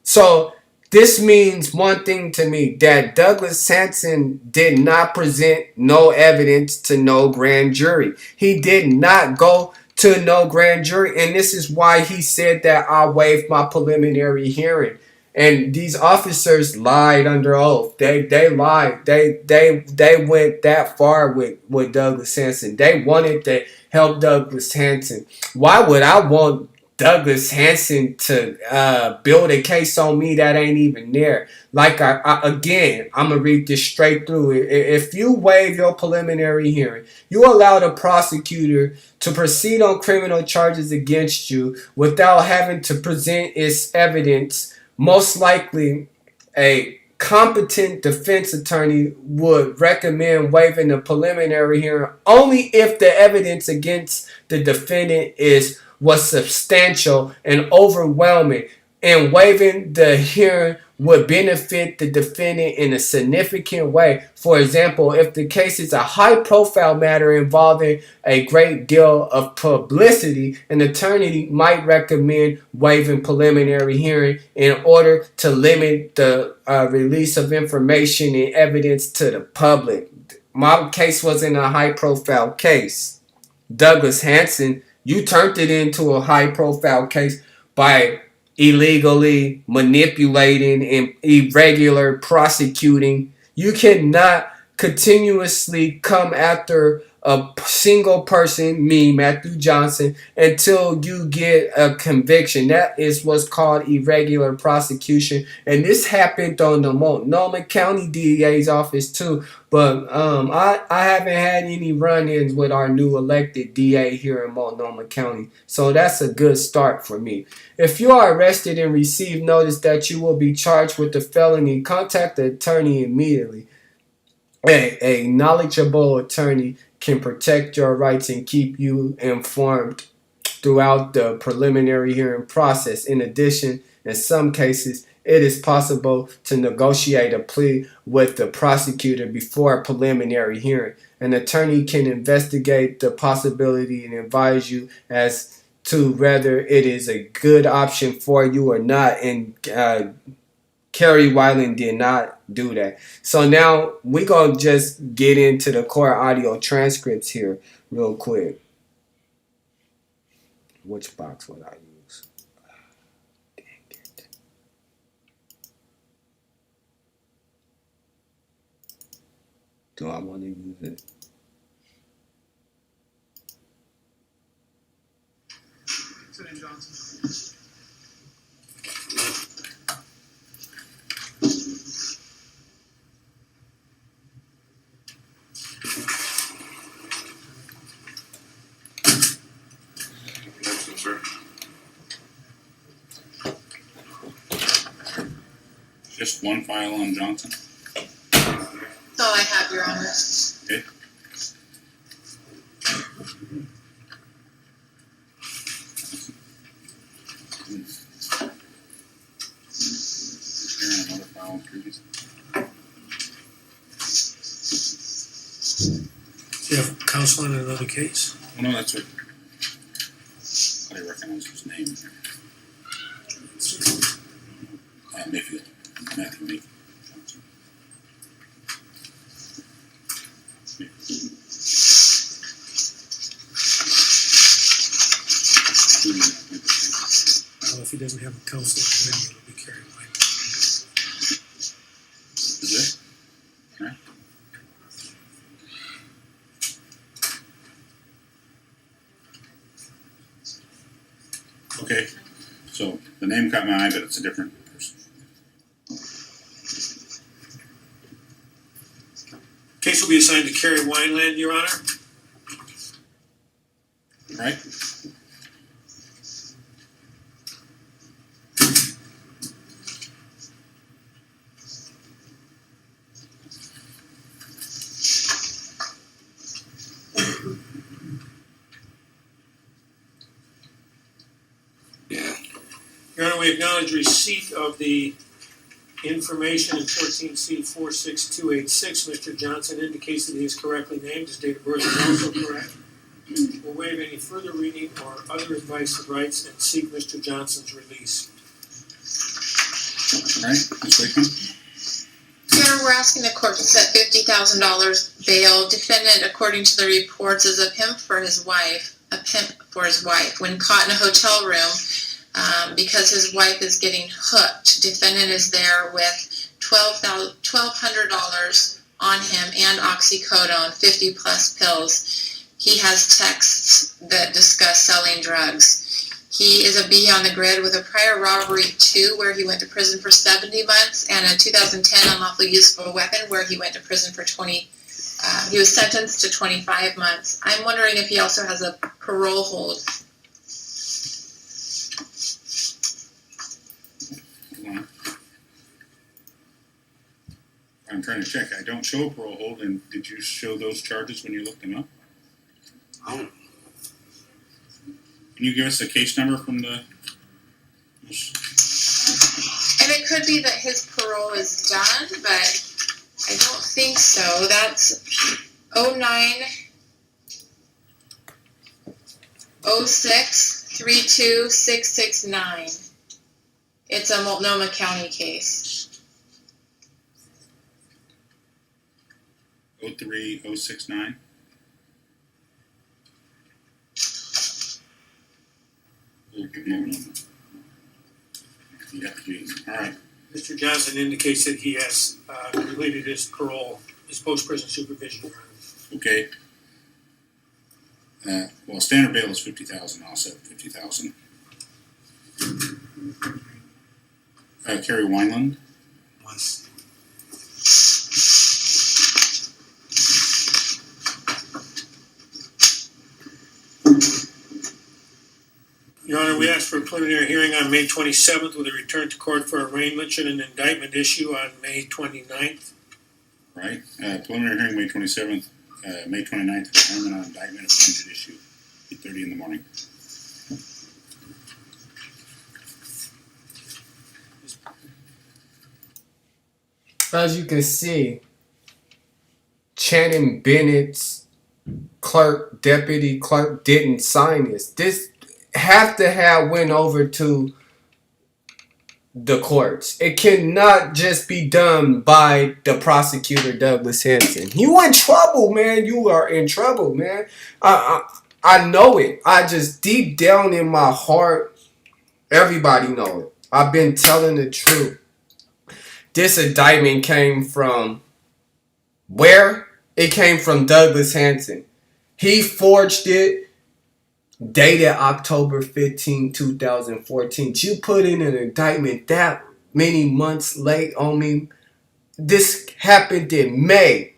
So this means one thing to me, that Douglas Hanson did not present no evidence to no grand jury. He did not go to no grand jury, and this is why he said that I waived my preliminary hearing. And these officers lied under oath. They lied. They went that far with Douglas Hanson. They wanted to help Douglas Hanson. Why would I want Douglas Hanson to build a case on me that ain't even there. Like again, I'm gonna read this straight through. If you waive your preliminary hearing, you allow the prosecutor to proceed on criminal charges against you without having to present its evidence. Most likely, a competent defense attorney would recommend waiving the preliminary hearing only if the evidence against the defendant was substantial and overwhelming, and waiving the hearing would benefit the defendant in a significant way. For example, if the case is a high-profile matter involving a great deal of publicity, an attorney might recommend waiving preliminary hearing in order to limit the release of information and evidence to the public. My case wasn't a high-profile case. Douglas Hanson, you turned it into a high-profile case by illegally manipulating and irregular prosecuting. You cannot continuously come after a single person, me, Matthew Johnson, until you get a conviction. That is what's called irregular prosecution. And this happened on the Multnomah County DA's office too. But I haven't had any run-ins with our new elected DA here in Multnomah County. So that's a good start for me. If you are arrested and receive notice that you will be charged with a felony, contact the attorney immediately. A knowledgeable attorney can protect your rights and keep you informed throughout the preliminary hearing process. In addition, in some cases, it is possible to negotiate a plea with the prosecutor before a preliminary hearing. An attorney can investigate the possibility and advise you as to whether it is a good option for you or not. And Kerry Weiland did not do that. So now we're going to just get into the court audio transcripts here real quick. Which box would I use? Dang it. Do I want to use it? Senator Johnson. Just one file on Johnson? That's all I have, Your Honor. Okay. Sharing another file previously. Do you have counsel in another case? Oh, no, that's what. I recognize his name. Mayfield. Matthew Mayfield. Well, if he doesn't have a counsel, then it'll be carried away. Is it? Right. Okay, so the name caught my eye, but it's a different person. Case will be assigned to Kerry Wineland, Your Honor. Right? Your Honor, we acknowledge receipt of the information in 14C46286. Mr. Johnson indicates that he is correctly named. His date of birth is also correct. We'll waive any further reading or other advice of rights and seek Mr. Johnson's release. All right, Ms. Wakeman? Your Honor, we're asking the court to set $50,000 bail. Defendant, according to the reports, is a pimp for his wife. When caught in a hotel room, because his wife is getting hooked, defendant is there with $1,200 on him and oxycodone, 50 plus pills. He has texts that discuss selling drugs. He is a B on the grid with a prior robbery 2 where he went to prison for 70 months and a 2010 unlawful use of a weapon where he went to prison for 20. He was sentenced to 25 months. I'm wondering if he also has a parole hold. Hold on. I'm trying to check. I don't show a parole hold, and did you show those charges when you looked them up? Oh. Can you give us a case number from the... And it could be that his parole is done, but I don't think so. That's 09-06-32669. It's a Multnomah County case. 03069. Yeah, all right. Mr. Johnson indicates that he has completed his parole, his post-prison supervision. Okay. Well, standard bail is $50,000. I'll set $50,000. Kerry Wineland. Once. Your Honor, we asked for a preliminary hearing on May 27th with a return to court for arraignment should an indictment issue on May 29th. Right. Preliminary hearing May 27th, May 29th, arraignment on indictment if one should issue. 8:30 in the morning. As you can see, Channing Bennett's deputy clerk didn't sign this. This have to have went over to the courts. It cannot just be done by the prosecutor, Douglas Hanson. You in trouble, man. You are in trouble, man. I know it. I just deep down in my heart, everybody know it. I've been telling the truth. This indictment came from where? It came from Douglas Hanson. He forged it, dated October 15, 2014. You put in an indictment that many months late on me. This happened in May.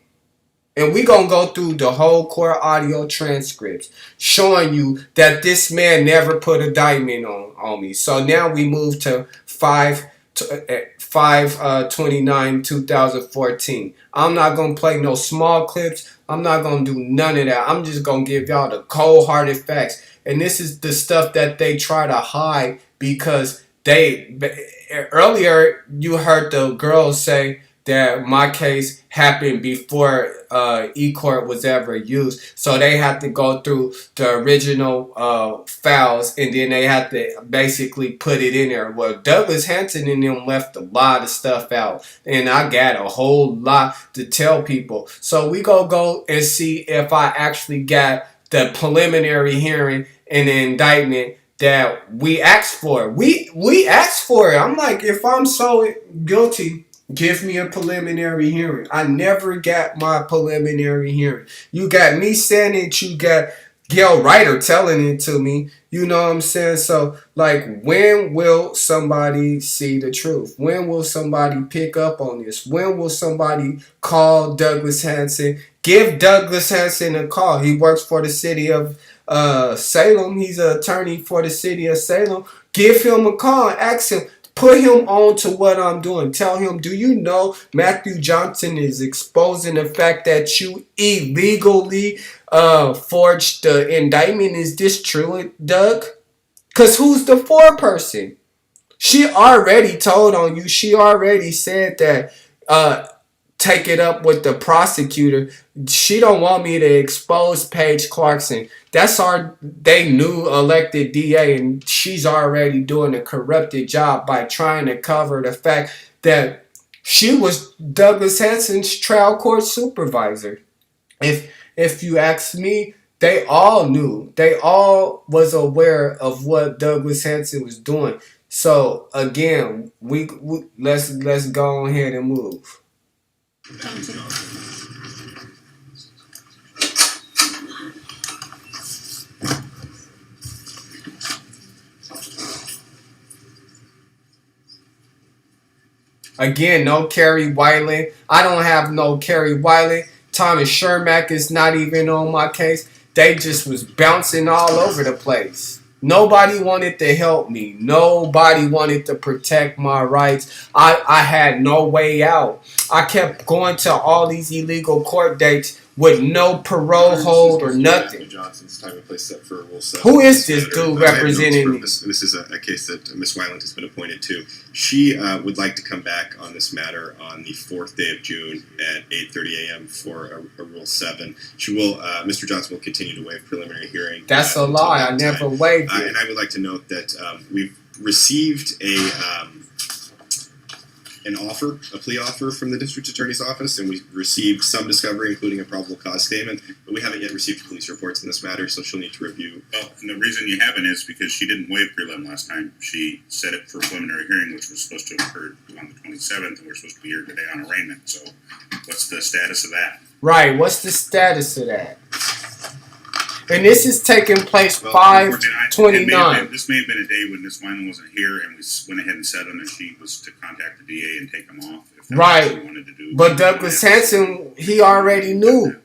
And we're going to go through the whole court audio transcripts showing you that this man never put an indictment on me. So now we move to 5/29/2014. I'm not going to play no small clips. I'm not going to do none of that. I'm just going to give y'all the cold-hearted facts. And this is the stuff that they try to hide because earlier you heard the girls say that my case happened before e-court was ever used. So they had to go through the original files and then they had to basically put it in there. Well, Douglas Hanson and them left a lot of stuff out. And I got a whole lot to tell people. So we gonna go and see if I actually got the preliminary hearing and the indictment that we asked for. We asked for it. I'm like, if I'm so guilty, give me a preliminary hearing. I never got my preliminary hearing. You got me saying it. You got Gail Ryder telling it to me. You know what I'm saying? So, like, when will somebody see the truth? When will somebody pick up on this? When will somebody call Douglas Hanson? Give Douglas Hanson a call. He works for the city of Salem. He's an attorney for the city of Salem. Give him a call. Ask him. Put him on to what I'm doing. Tell him, do you know Matthew Johnson is exposing the fact that you illegally forged the indictment? Is this true, Doug? Because who's the foreperson? She already told on you. She already said that take it up with the prosecutor. She don't want me to expose Paige Clarkson. That's they new elected DA, and she's already doing a corrupted job by trying to cover the fact that she was Douglas Hanson's trial court supervisor. If you ask me, they all knew. They all was aware of what Douglas Hanson was doing. So again, let's go ahead and move. Again, no Kerry Wyland. I don't have no Kerry Wyland. Thomas Shermack is not even on my case. They just was bouncing all over the place. Nobody wanted to help me. Nobody wanted to protect my rights. I had no way out. I kept going to all these illegal court dates with no parole hold or nothing. Johnson's time and place set for Rule 7. Who is this dude representing me? This is a case that Ms. Wyland has been appointed to. She would like to come back on this matter on the 4th day of June at 8:30 a.m. for a Rule 7. She will, Mr. Johnson will continue to waive preliminary hearing. That's a lie. I never waived it. And I would like to note that we've received an offer, a plea offer from the district attorney's office, and we received some discovery, including a probable cause statement, but we haven't yet received police reports in this matter, so she'll need to review. Well, and the reason you haven't is because she didn't waive prelim last time. She set it for preliminary hearing, which was supposed to occur on the 27th, and we're supposed to be here today on arraignment. So what's the status of that? Right, what's the status of that? And this is taking place 5/29. This may have been a day when Ms. Wyman wasn't here, and we went ahead and set him, and she was to contact the DA and take him off. If that's what she wanted to do. But Douglas Hanson, he already knew.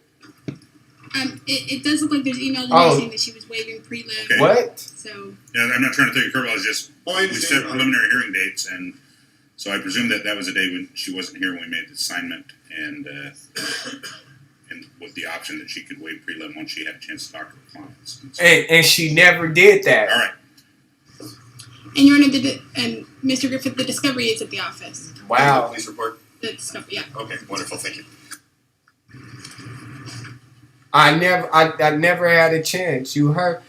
It does look like there's emails saying that she was waiving prelim. Okay. What? So yeah, I'm not trying to throw you a curveball. It's just we set preliminary hearing dates, and so I presume that was a day when she wasn't here when we made the assignment, and with the option that she could waive prelim once she had a chance to talk to the clients. And she never did that. All right. And Your Honor, and Mr. Griffith, the discovery is at the office. Wow. Police report? The discovery, yeah. Okay, wonderful, thank you. I never had a chance. You heard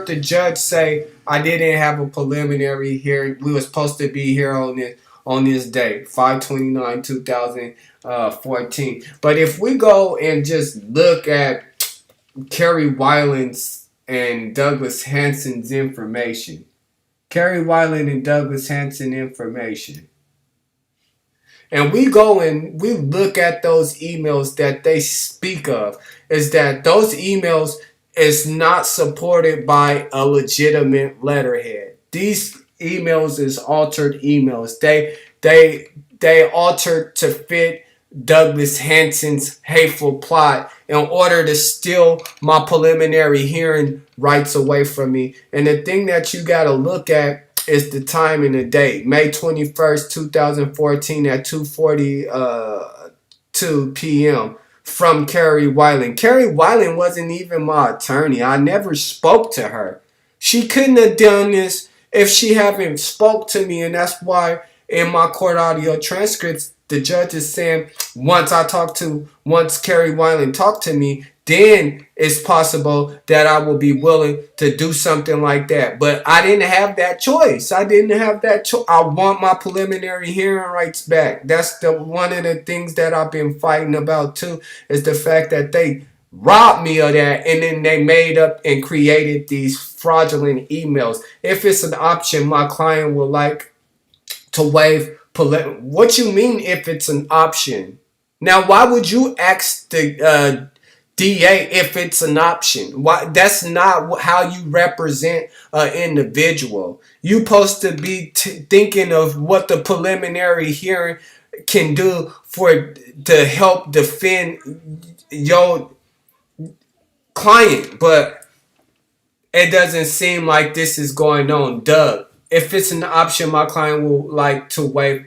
the judge say I didn't have a preliminary hearing. We were supposed to be here on this day, 5/29/2014. But if we go and just look at Kerry Wyland's and Douglas Hanson's information, Kerry Wyland and Douglas Hanson information, and we go and we look at those emails that they speak of, is that those emails is not supported by a legitimate letterhead. These emails is altered emails. They altered to fit Douglas Hanson's hateful plot in order to steal my preliminary hearing rights away from me. And the thing that you got to look at is the time and the date. May 21st, 2014 at 2:42 p.m. from Kerry Wyland. Kerry Wyland wasn't even my attorney. I never spoke to her. She couldn't have done this if she haven't spoke to me, and that's why in my court audio transcripts, the judge is saying once Kerry Wyland talked to me, then it's possible that I will be willing to do something like that. But I didn't have that choice. I want my preliminary hearing rights back. That's one of the things that I've been fighting about too, is the fact that they robbed me of that, and then they made up and created these fraudulent emails. If it's an option, my client would like to waive. What you mean if it's an option? Now, why would you ask the DA if it's an option? Why? That's not how you represent an individual. You supposed to be thinking of what the preliminary hearing can do to help defend your client, but it doesn't seem like this is going on. Doug, if it's an option, my client will like to waive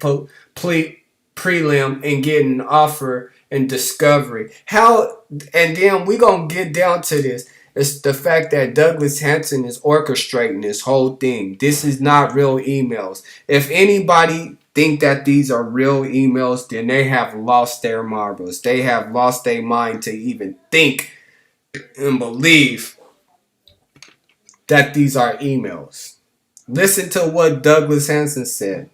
prelim and get an offer and discovery. How? And then we're going to get down to this. It's the fact that Douglas Hanson is orchestrating this whole thing. This is not real emails. If anybody think that these are real emails, then they have lost their marbles. They have lost their mind to even think and believe that these are emails. Listen to what Douglas Hanson said.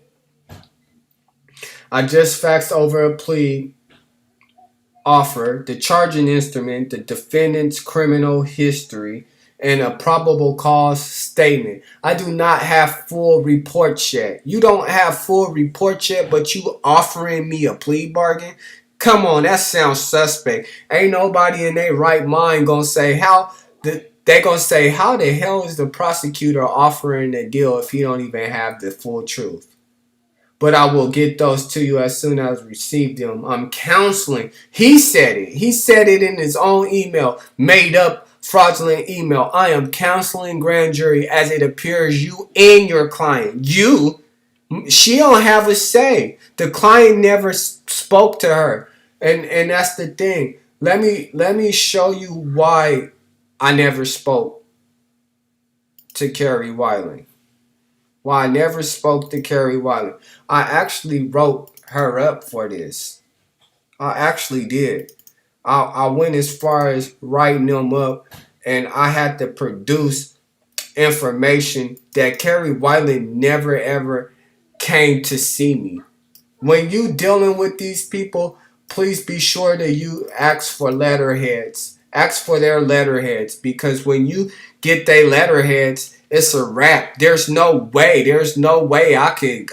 I just faxed over a plea offer, the charging instrument, the defendant's criminal history, and a probable cause statement. I do not have full reports yet. You don't have full reports yet, but you offering me a plea bargain? Come on, that sounds suspect. Ain't nobody in their right mind gonna say how the hell is the prosecutor offering the deal if he don't even have the full truth? but I will get those to you as soon as I receive them. I'm counseling. He said it. He said it in his own email, made up fraudulent email. I am counseling grand jury as it appears you and your client. She don't have a say. The client never spoke to her, and that's the thing. Let me show you why I never spoke to Carrie Weiland. Why I never spoke to Carrie Weiland. I actually wrote her up for this. I actually did. I went as far as writing them up, and I had to produce information that Carrie Weiland never ever came to see me. When you dealing with these people, please be sure that you ask for letterheads. Ask for their letterheads, because when you get their letterheads, it's a wrap. There's no way I could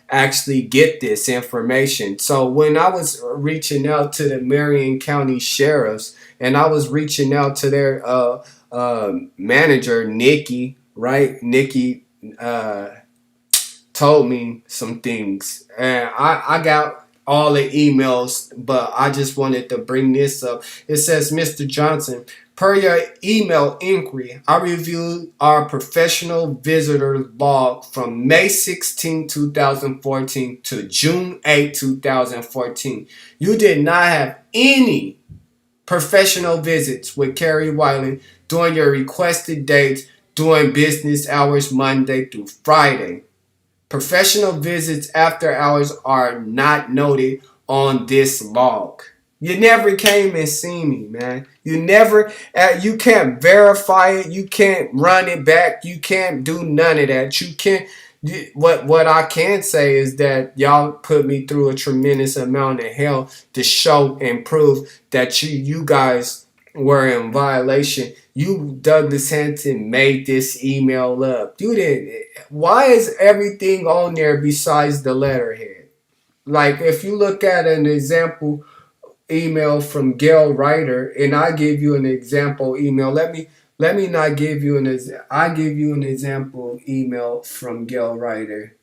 actually get this information. So when I was reaching out to the Marion County sheriffs, and I was reaching out to their manager, Nikki, right? Nikki told me some things, and I got all the emails, but I just wanted to bring this up. It says, Mr. Johnson, per your email inquiry, I reviewed our professional visitor log from May 16, 2014 to June 8, 2014. You did not have any professional visits with Carrie Weiland during your requested dates during business hours Monday through Friday. Professional visits after hours are not noted on this log. You never came and seen me, man. You never, you can't verify it. You can't run it back. You can't do none of that. You can't, what I can say is that y'all put me through a tremendous amount of hell to show and prove that you guys were in violation. You, Douglas Hanson, made this email up. You didn't. Why is everything on there besides the letterhead? Like, if you look at an example email from Gail Ryder, and I give you an example email. Let me not give you I give you an example email from Gail Ryder.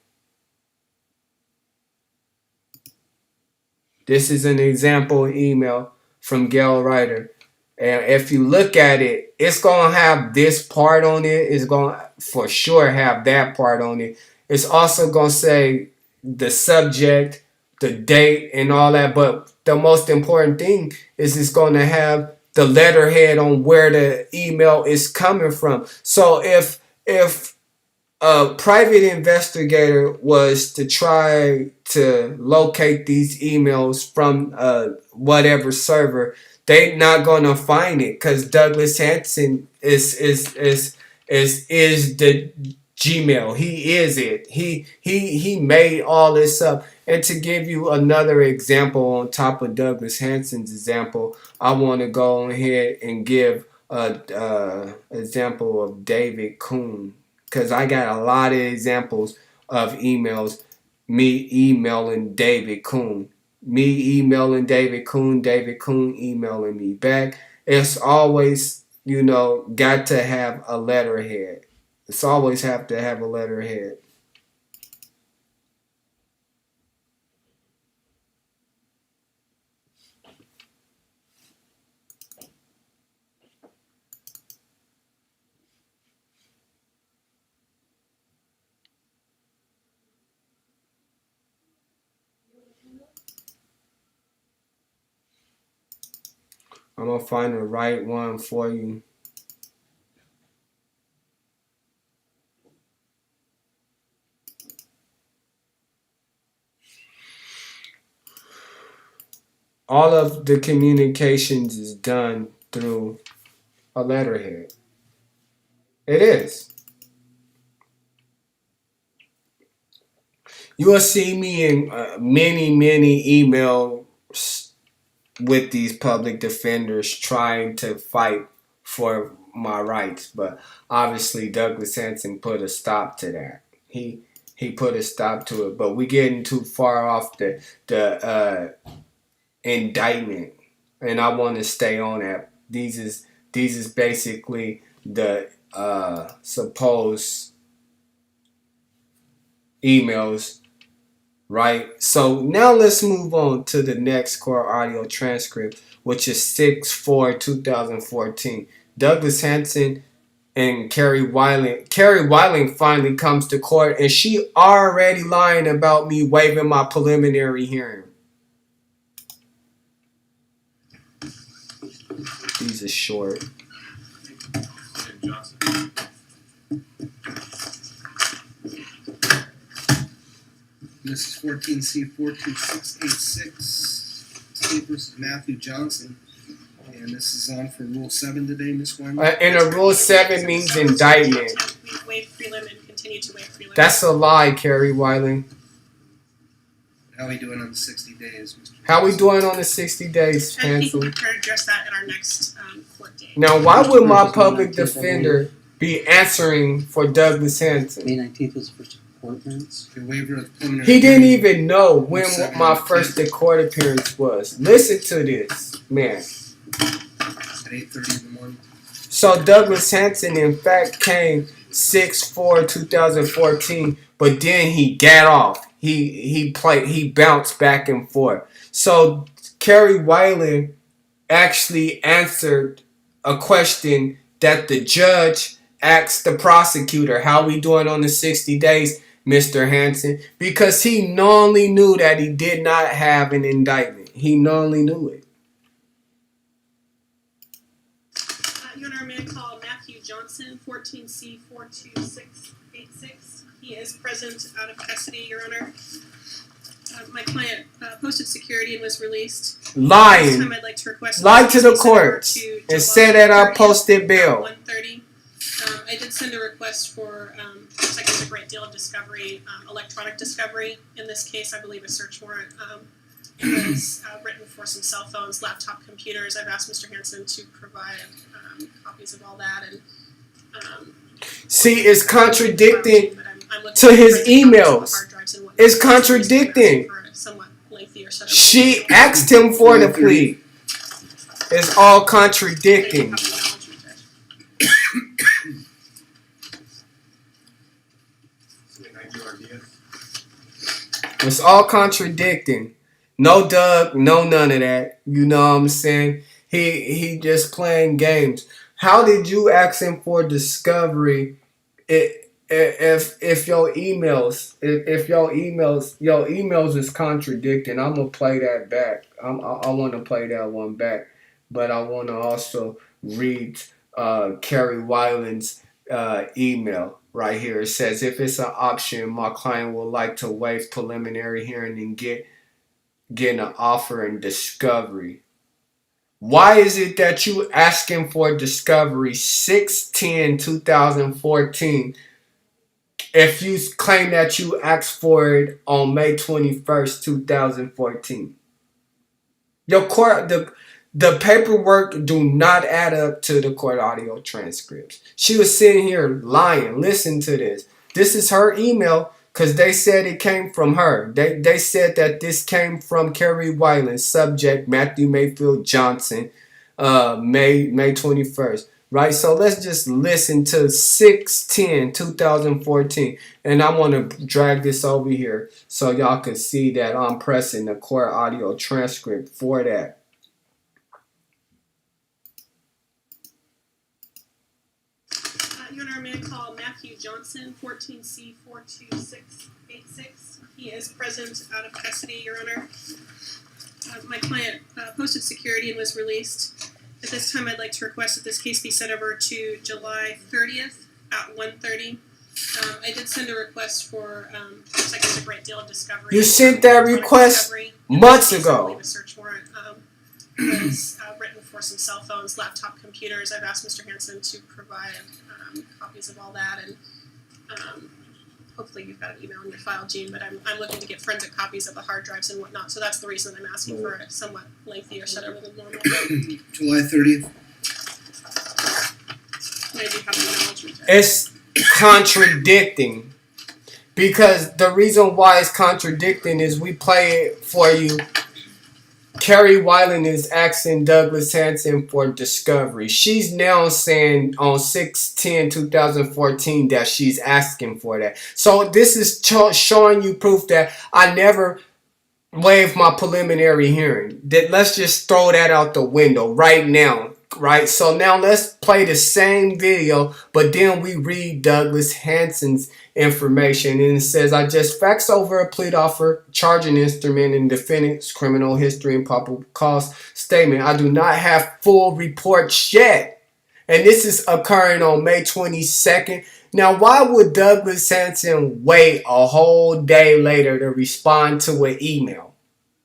This is an example email from Gail Ryder. And if you look at it, it's going to have this part on it. It's going to for sure have that part on it. It's also going to say the subject, the date, and all that. But the most important thing is it's going to have the letterhead on where the email is coming from. So if a private investigator was to try to locate these emails from whatever server, they not gonna find it, because Douglas Hanson is the Gmail. He is it. He made all this up. And to give you another example on top of Douglas Hanson's example, I want to go ahead and give a example of David Kuhn, because I got a lot of examples of emails. Me emailing David Kuhn. Me emailing David Kuhn emailing me back. It's always, got to have a letterhead. It's always have to have a letterhead. I'm going to find the right one for you. All of the communications is done through a letterhead. It is. You will see me in many emails with these public defenders trying to fight for my rights, but obviously Douglas Hanson put a stop to that. He put a stop to it, but we getting too far off the indictment, and I want to stay on that. These is basically the supposed emails right? So now let's move on to the next court audio transcript, which is 6/4/2014. Douglas Hanson and Carrie Weiling. Carrie Weiling finally comes to court, and she already lying about me waiving my preliminary hearing. These are short. This is 14C42686, State versus Matthew Johnson. And this is on for Rule 7 today, Ms. Wyman. And a Rule 7 means indictment. We waive prelim and continue to waive prelim. That's a lie, Carrie Weiling. How are we doing on the 60 days, Mr. How we doing on the 60 days, I think Hanson? we'll address that at our next court date. Now, why would my public defender be answering for Douglas Hanson? May 19th was the first court appearance. The waiver of preliminary He didn't hearing. even know when my first court appearance was. Listen to this, man. At 8:30 in the morning. So Douglas Hanson, in fact, came 6/4/2014, but then he got off. He bounced back and forth. So Carrie Weiland actually answered a question that the judge asked the prosecutor, how we doing on the 60 days, Mr. Hanson? Because he knowingly knew that he did not have an indictment. He knowingly knew it. Your Honor, may I call Matthew Johnson, 14C42686. He is present out of custody, Your Honor. My client posted security and was released. This Lying. time I'd like to request Lied to the courts and said that I posted bail. 1:30. I did send a request for seconds of great deal of discovery, electronic discovery. In this case, I believe a search warrant was written for some cell phones, laptop computers. I've asked Mr. Hanson to provide copies of all that. And See, it's contradicting but I'm looking to for his copies of the emails. hard drives and whatnot. It's contradicting. For a somewhat lengthier set of She asked him for the plea. It's all contradicting. It's all contradicting. No Doug, no none of that. You know what I'm saying? He just playing games. How did you ask him for discovery if your emails your emails is contradicting? I'm gonna play that back. I want to play that one back, but I want to also read Carrie Weiland's email right here. It says, if it's an option, my client would like to waive preliminary hearing and get an offer in discovery. Why is it that you asking for discovery 6/10/2014 if you claim that you asked for it on May 21st, 2014? Your court, the paperwork do not add up to the court audio transcripts. She was sitting here lying. Listen to this. This is her email because they said it came from her. They said that this came from Carrie Weiland. Subject, Matthew Mayfield Johnson, May 21st. Right? So let's just listen to 6/10/2014. And I want to drag this over here so y'all can see that I'm pressing the court audio transcript for that. Your Honor, may I call Matthew Johnson, 14C42686. He is present out of custody, Your Honor. My client posted security and was released. At this time, I'd like to request that this case be sent over to July 30th at 1:30. I did send a request for seconds of great deal of discovery. You sent that request months ago. A search warrant was written for some cell phones, laptop computers. I've asked Mr. Hanson to provide copies of all that, and hopefully you've got an email in your file, Gene, but I'm looking to get forensic copies of the hard drives and whatnot, so that's the reason I'm asking for a somewhat lengthier setup than normal. July 30th. And I do have the acknowledgement. It's contradicting. Because the reason why it's contradicting is we play it for you. Carrie Weiland is asking Douglas Hanson for discovery. She's now saying on 6/10/2014 that she's asking for that. So this is showing you proof that I never waived my preliminary hearing. That let's just throw that out the window right now. Right? So now let's play the same video, but then we read Douglas Hanson's information, and it says, I just faxed over a plea offer, charging instrument, and defendant's criminal history and probable cause statement. I do not have full reports yet. And this is occurring on May 22nd. Now, why would Douglas Hanson wait a whole day later to respond to an email?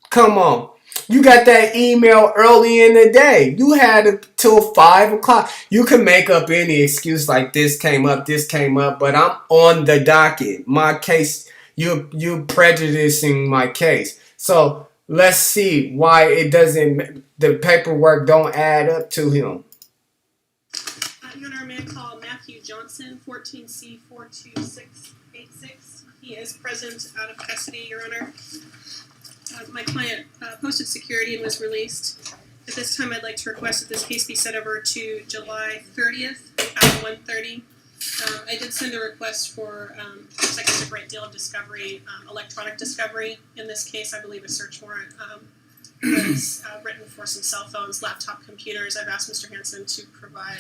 Come on. You got that email early in the day. You had it till 5 o'clock. You can make up any excuse like this came up, but I'm on the docket. My case, you prejudicing my case. So let's see why it doesn't, the paperwork don't add up to him. Your Honor, may I call Matthew Johnson, 14C42686. He is present out of custody, Your Honor. My client posted security and was released. At this time, I'd like to request that this case be sent over to July 30th at 1:30. I did send a request for seconds of great deal of discovery, electronic discovery. In this case, I believe a search warrant was written for some cell phones, laptop computers. I've asked Mr. Hanson to provide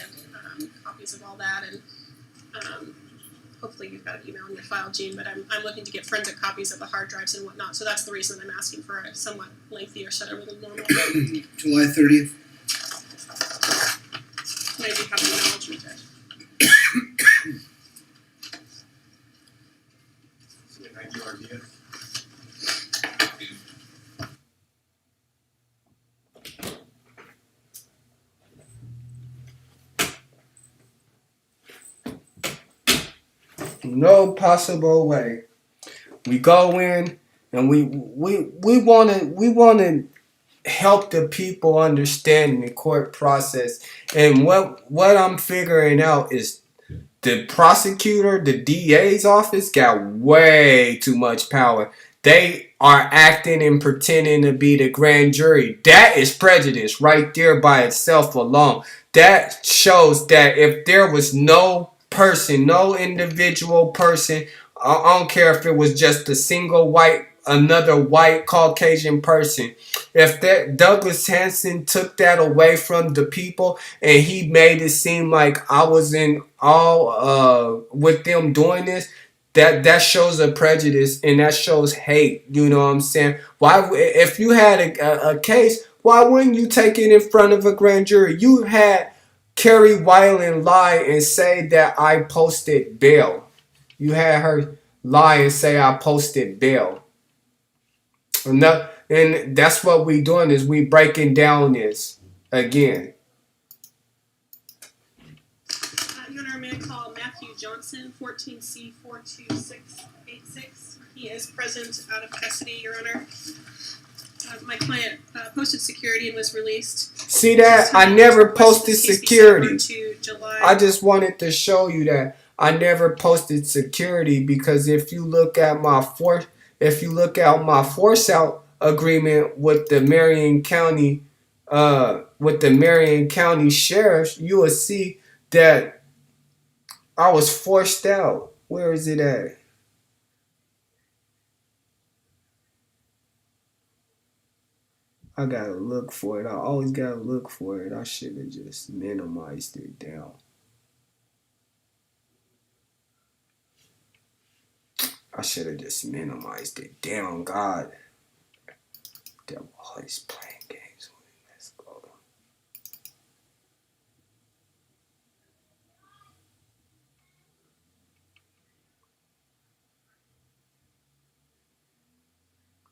copies of all that, and hopefully you've got an email in your file, Gene, but I'm looking to get forensic copies of the hard drives and whatnot, so that's the reason I'm asking for a somewhat lengthier setup than normal. July 30th. Can I do have an acknowledgement, Judge? No possible way. We go in and we wanna help the people understand the court process. And what I'm figuring out is the prosecutor, the DA's office got way too much power. They are acting and pretending to be the grand jury. That is prejudice right there by itself alone. That shows that if there was no person, no individual person, I don't care if it was just a single white, another white Caucasian person, if that Douglas Hanson took that away from the people and he made it seem like I was in all with them doing this, that shows a prejudice and that shows hate. You know what I'm saying? Why, if you had a case, why wouldn't you take it in front of a grand jury? You had Carrie Weiland lie and say that I posted bail. You had her lie and say I posted bail. And that's what we doing, is we breaking down this again. Your Honor, may I call Matthew Johnson, 14C42686. He is present out of custody, Your Honor. My client posted security and was released. See that? I never posted security. I just wanted to show you that I never posted security, because if you look at my force out agreement with the Marion County Sheriff, you will see that I was forced out. Where is it at? I gotta look for it. I always gotta look for it. I should have just minimized it down. I should have just minimized it down. God. Devil always playing games with me. Let's go.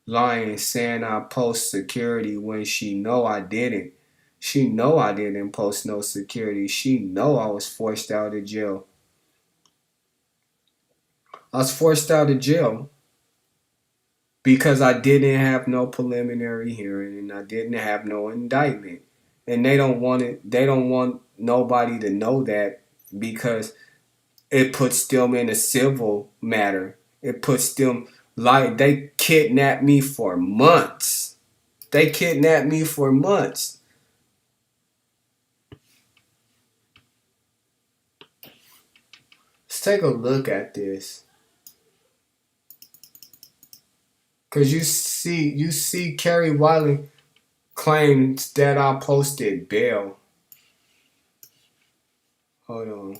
Lying, saying I post security when she know I didn't. She know I didn't post no security. She know I was forced out of jail. I was forced out of jail because I didn't have no preliminary hearing and I didn't have no indictment. And they don't want nobody to know that, because it puts them in a civil matter. It puts them, like, they kidnapped me for months. They kidnapped me for months. Let's take a look at this. Cause you see Kerry Wiley claims that I posted bail. Hold on.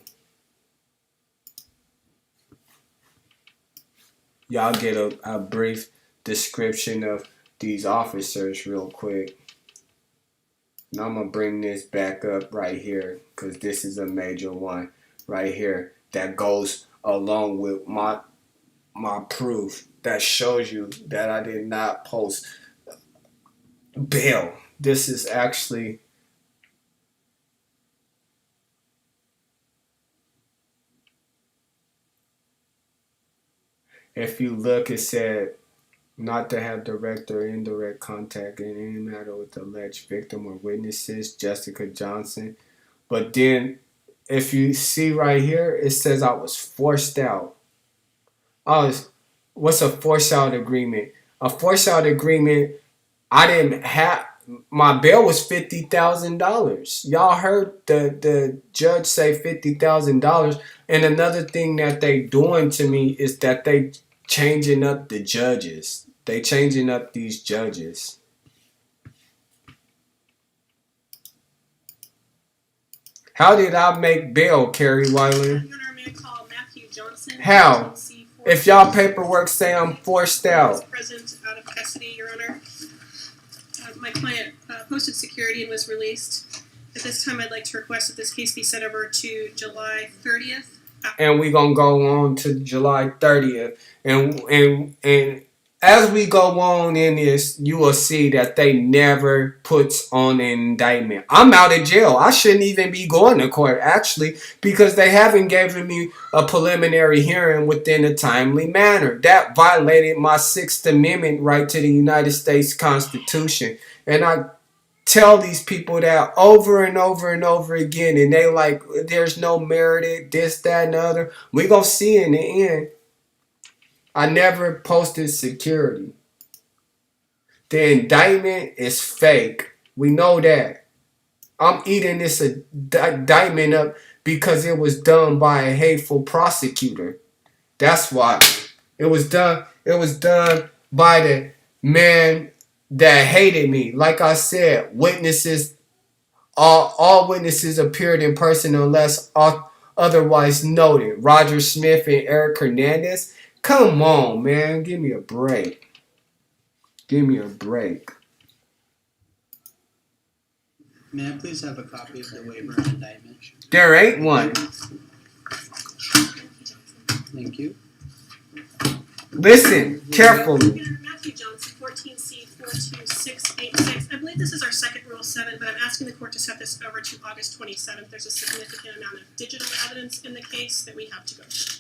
Y'all get a brief description of these officers real quick. Now I'm gonna bring this back up right here because this is a major one right here that goes along with my proof that shows you that I did not post bail. This is actually if you look, it said not to have direct or indirect contact in any matter with the alleged victim or witnesses, Jessica Johnson. But then, if you see right here, it says I was forced out. What's a forced out agreement? A forced out agreement, I didn't have, my bail was $50,000. Y'all heard the judge say $50,000. And another thing that they doing to me is that they changing up the judges. They changing up these judges. How did I make bail, Kerry Wiley? Your Honor, may I call Matthew Johnson? How? If y'all paperwork say I'm forced out. Present out of custody, Your Honor. My client posted security and was released. At this time, I'd like to request that this case be sent over to July 30th. And we're going to go on to July 30th. And as we go on in this, you will see that they never puts on an indictment. I'm out of jail. I shouldn't even be going to court, actually, because they haven't given me a preliminary hearing within a timely manner. That violated my 6th Amendment right to the United States Constitution. And I tell these people that over and over and over again, and they like, there's no merit, this, that, and the other. We're going to see in the end. I never posted security. The indictment is fake. We know that. I'm eating this indictment up because it was done by a hateful prosecutor. That's why. It was done by the man that hated me. Like I said, witnesses, all witnesses appeared in person unless otherwise noted. Roger Smith and Erick Hernandez. Come on, man. Give me a break. Give me a break. May I please have a copy of the waiver and indictment? There ain't one. Thank you. Listen carefully. Matthew Johnson, 14C 42686. I believe this is our second Rule 7, but I'm asking the court to set this over to August 27th. There's a significant amount of digital evidence in the case that we have to go through.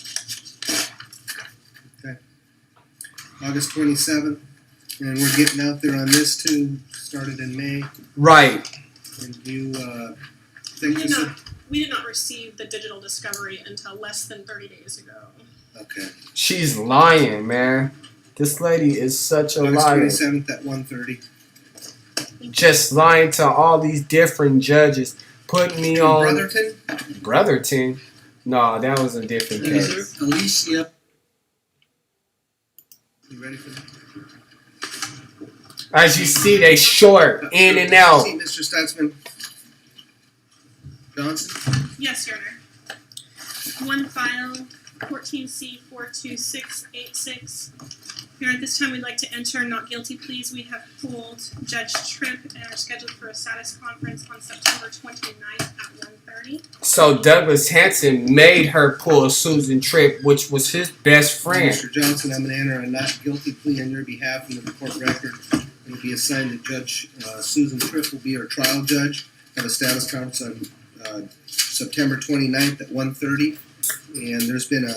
Okay. August 27th, and we're getting out there on this too. Started in May. Right. And you think this? We did not receive the digital discovery until less than 30 days ago. Okay. She's lying, man. This lady is such a liar. August 27th at 1:30. Just lying to all these different judges, putting me on. Brotherton? No, that was a different case. Alicia. You ready for that? As you see, they short in and out. See, Mr. Stutzman Johnson? Yes, Your Honor. One file, 14C 42686. Here at this time, we'd like to enter not guilty pleas. We have pulled Judge Tripp and are scheduled for a status conference on September 29th at 1:30. So Douglas Hanson made her pull Susan Tripp, which was his best friend. Mr. Johnson, I'm going to enter a not guilty plea on your behalf into the court record. It will be assigned to Judge Susan Tripp will be our trial judge. Have a status conference on September 29th at 1:30. And there's been a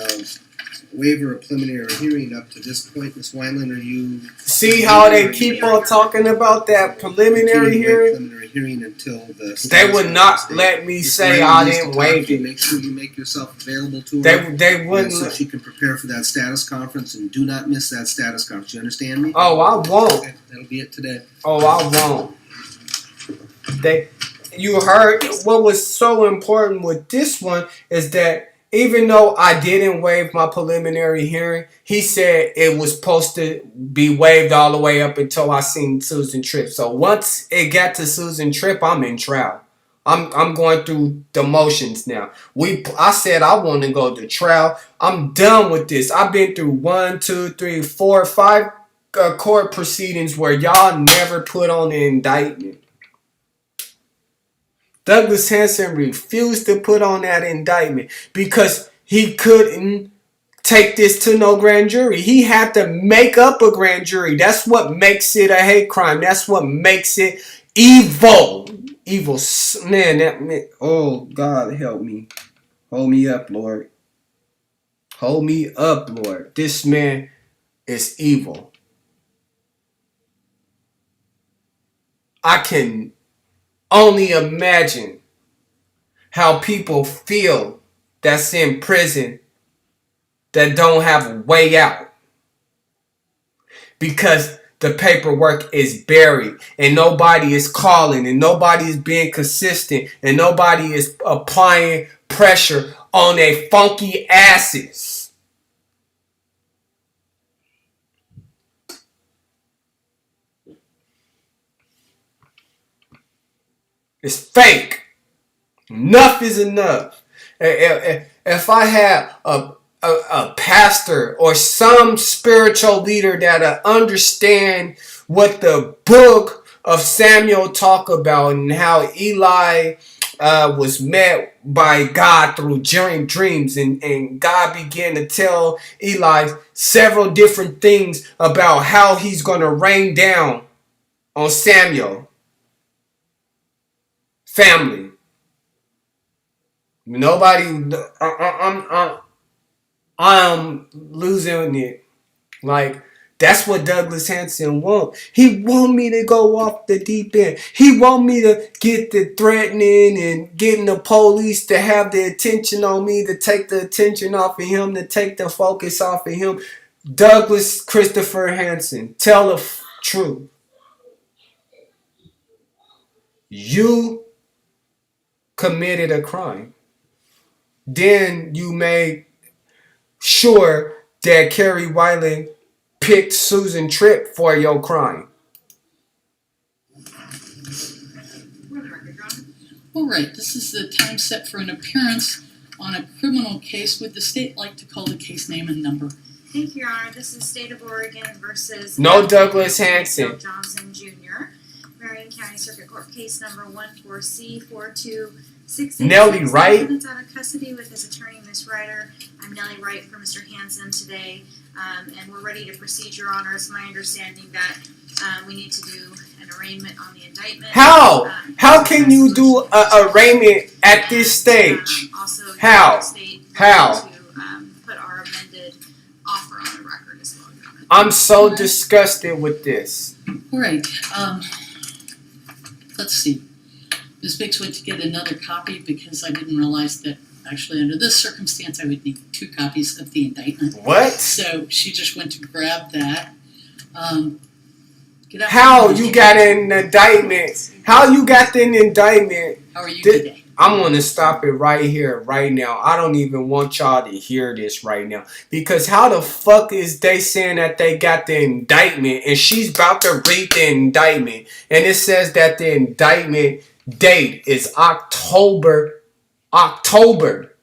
waiver of preliminary hearing up to this point. Ms. Wineland, are you... See how they keep on talking about that preliminary hearing? hearing until the. They would not let me say I didn't waive it. Make sure you make yourself available to her. They wouldn't. So she can prepare for that status conference, and do not miss that status conference. You understand me? Oh, I won't. Okay, that'll be it today. Oh, I won't. You heard what was so important with this one is that even though I didn't waive my preliminary hearing, he said it was supposed to be waived all the way up until I seen Susan Tripp. So once it got to Susan Tripp, I'm in trial. I'm going through the motions now. I said I want to go to trial. I'm done with this. I've been through 1, 2, 3, 4, 5 court proceedings where y'all never put on the indictment. Douglas Hanson refused to put on that indictment because he couldn't take this to no grand jury. He had to make up a grand jury. That's what makes it a hate crime. That's what makes it evil. Evil. Man, oh, God, help me. Hold me up, Lord. Hold me up, Lord. This man is evil. I can only imagine how people feel that's in prison that don't have a way out because the paperwork is buried and nobody is calling and nobody is being consistent and nobody is applying pressure on their funky asses. It's fake. Enough is enough. If I had a pastor or some spiritual leader that understand what the book of Samuel talk about and how Eli was met by God through dreams and God began to tell Eli several different things about how he's going to rain down on Samuel. Family. Nobody. I'm losing it. Like, that's what Douglas Hanson want. He want me to go off the deep end. He want me to get the threatening and getting the police to have the attention on me, to take the attention off of him, to take the focus off of him. Douglas Christopher Hanson, tell the truth. You committed a crime. Then you made sure that Kerry Weiland picked Susan Tripp for your crime. All right, this is the time set for an appearance on a criminal case. Would the state like to call the case name and number? Thank you, Your Honor. This is State of Oregon versus No Douglas Hanson. Johnson Jr. Marion County Circuit Court case number 14C42686. Nellie Wright. Defendant's out of custody with his attorney, Ms. Ryder. I'm Nellie Wright for Mr. Hanson today, and we're ready to proceed, Your Honor. It's my understanding that we need to do an arraignment on the indictment. How? How can you do an arraignment at this stage? Also, How? How? To put our amended offer on the record as well, Your Honor. I'm so disgusted with this. All right, let's see. Ms. Biggs went to get another copy because I didn't realize that actually under this circumstance I would need 2 copies of the indictment. What? So she just went to grab that. How you got an indictment? How you got an indictment? How are you today? I'm going to stop it right here, right now. I don't even want y'all to hear this right now. Because how the fuck is they saying that they got the indictment and she's about to read the indictment and it says that the indictment date is October,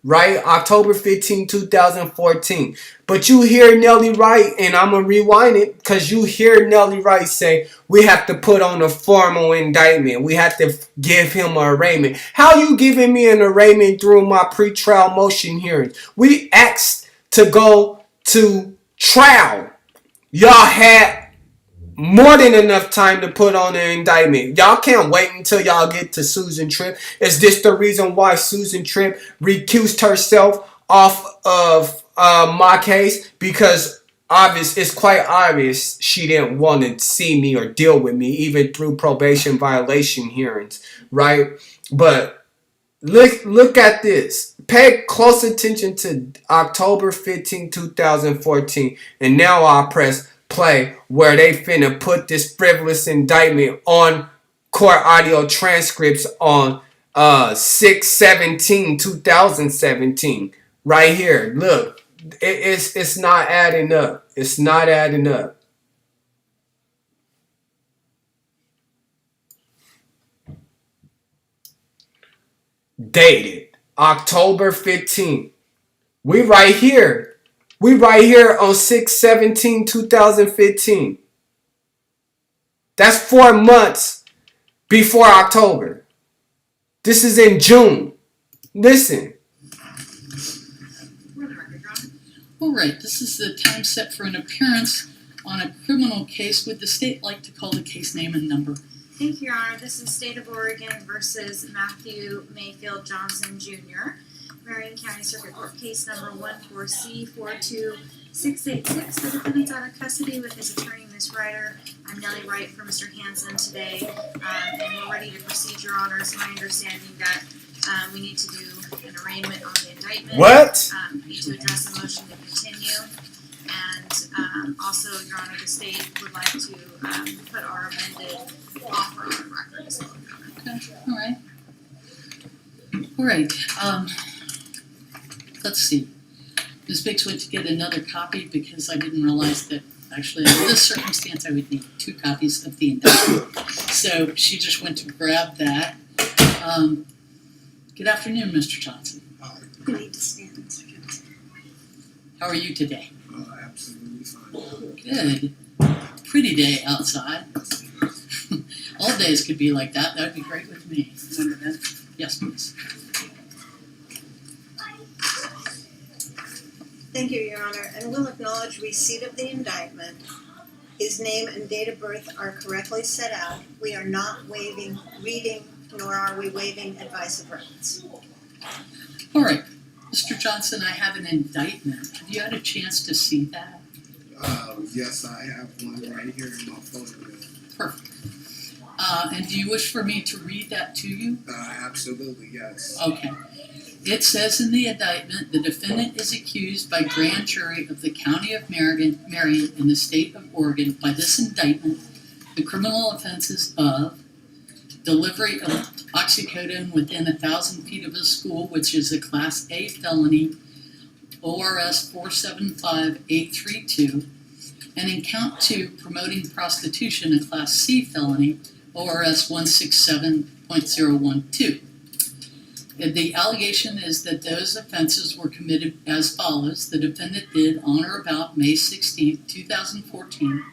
right? October 15, 2014. But you hear Nellie Wright, and I'm going to rewind it because you hear Nellie Wright say, we have to put on a formal indictment. We have to give him an arraignment. How you giving me an arraignment through my pretrial motion hearings? We asked to go to trial. Y'all had more than enough time to put on an indictment. Y'all can't wait until y'all get to Susan Tripp. Is this the reason why Susan Tripp recused herself off of my case? Because it's quite obvious she didn't want to see me or deal with me, even through probation violation hearings, right? But look at this. Pay close attention to October 15, 2014, and now I'll press play where they finna put this frivolous indictment on court audio transcripts on 6/17/2017. Right here. Look. It's not adding up. It's not adding up. Dated October 15th. We right here. We right here on 6/17/2015. That's 4 months before October. This is in June. Listen. All right, this is the time set for an appearance on a criminal case. Would the state like to call the case name and number? Thank you, Your Honor. This is State of Oregon versus Matthew Mayfield Johnson Jr. Marion County Circuit Court case number 14C42686. The defendant's out of custody with his attorney, Ms. Ryder. I'm Nellie Wright for Mr. Hanson today, and we're ready to proceed, Your Honor. It's my understanding that we need to do an arraignment on the indictment. What? Need to address a motion to continue. And also, Your Honor, the state would like to put our amended offer on the record as well. Okay, all right. Let's see. Ms. Biggs went to get another copy because I didn't realize that actually under this circumstance I would need 2 copies of the indictment. So she just went to grab that. Good afternoon, Mr. Johnson. You need to stand a second. How are you today? Absolutely fine. Good. Pretty day outside. All days could be like that. That would be great with me. Yes, please. Thank you, Your Honor, and we'll acknowledge receipt of the indictment. His name and date of birth are correctly set out. We are not waiving reading, nor are we waiving advice of rights. All right. Mr. Johnson, I have an indictment. Have you had a chance to see that? Yes, I have one right here in my folder. Perfect. And do you wish for me to read that to you? Absolutely, yes. Okay. It says in the indictment, the defendant is accused by grand jury of the County of Marion in the state of Oregon by this indictment, the criminal offenses of delivery of oxycodone within 1,000 feet of a school, which is a Class A felony, ORS 475832, and in count 2, promoting prostitution, a Class C felony, ORS 167.012. The allegation is that those offenses were committed as follows. The defendant did on or about May 16, 2014,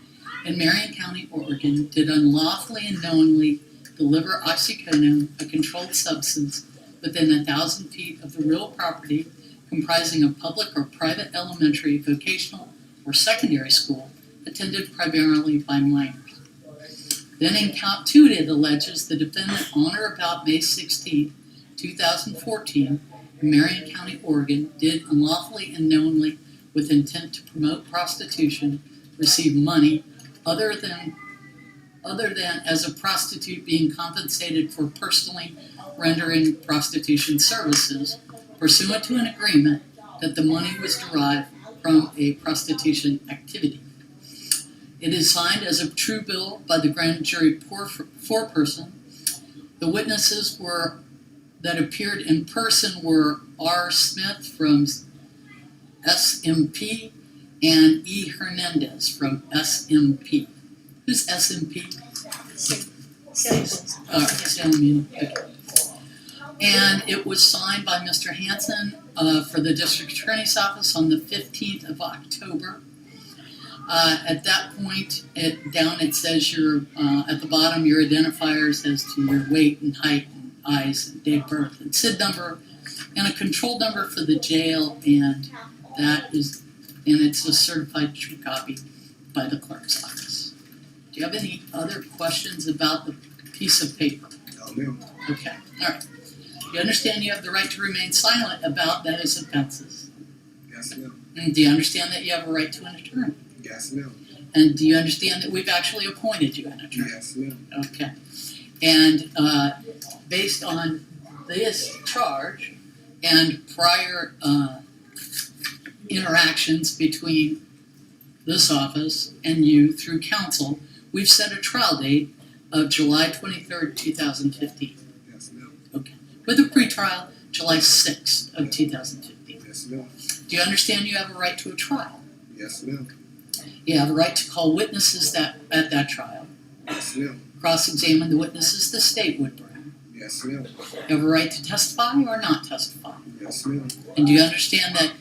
in Marion County, Oregon, did unlawfully and knowingly deliver oxycodone, a controlled substance, within 1,000 feet of the real property comprising a public or private elementary, vocational, or secondary school attended primarily by minors. Then in count 2, it alleges the defendant on or about May 16, 2014, in Marion County, Oregon, did unlawfully and knowingly with intent to promote prostitution, receive money other than as a prostitute being compensated for personally rendering prostitution services pursuant to an agreement that the money was derived from a prostitution activity. It is signed as a true bill by the grand jury foreperson. The witnesses that appeared in person were R. Smith from SMP and E. Hernandez from SMP. Who's SMP? Salem. And it was signed by Mr. Hanson for the District Attorney's Office on the 15th of October. At that point, it says at the bottom your identifiers as to your weight and height and eyes and date of birth and SID number and a control number for the jail, and it's a certified true copy by the clerk's office. Do you have any other questions about the piece of paper? No, ma'am. Okay, all right. You understand you have the right to remain silent about those offenses? Yes, ma'am. And do you understand that you have a right to an attorney? Yes, ma'am. And do you understand that we've actually appointed you an attorney? Yes, ma'am. Okay. And based on this charge and prior interactions between this office and you through counsel, we've set a trial date of July 23rd, 2015. Yes, ma'am. Okay. With a pretrial, July 6th of 2015. Yes, ma'am. Do you understand you have a right to a trial? Yes, ma'am. You have a right to call witnesses at that trial. Yes, ma'am. Cross-examine the witnesses the state would bring. Yes, ma'am. You have a right to testify or not testify. Yes, ma'am. And do you understand that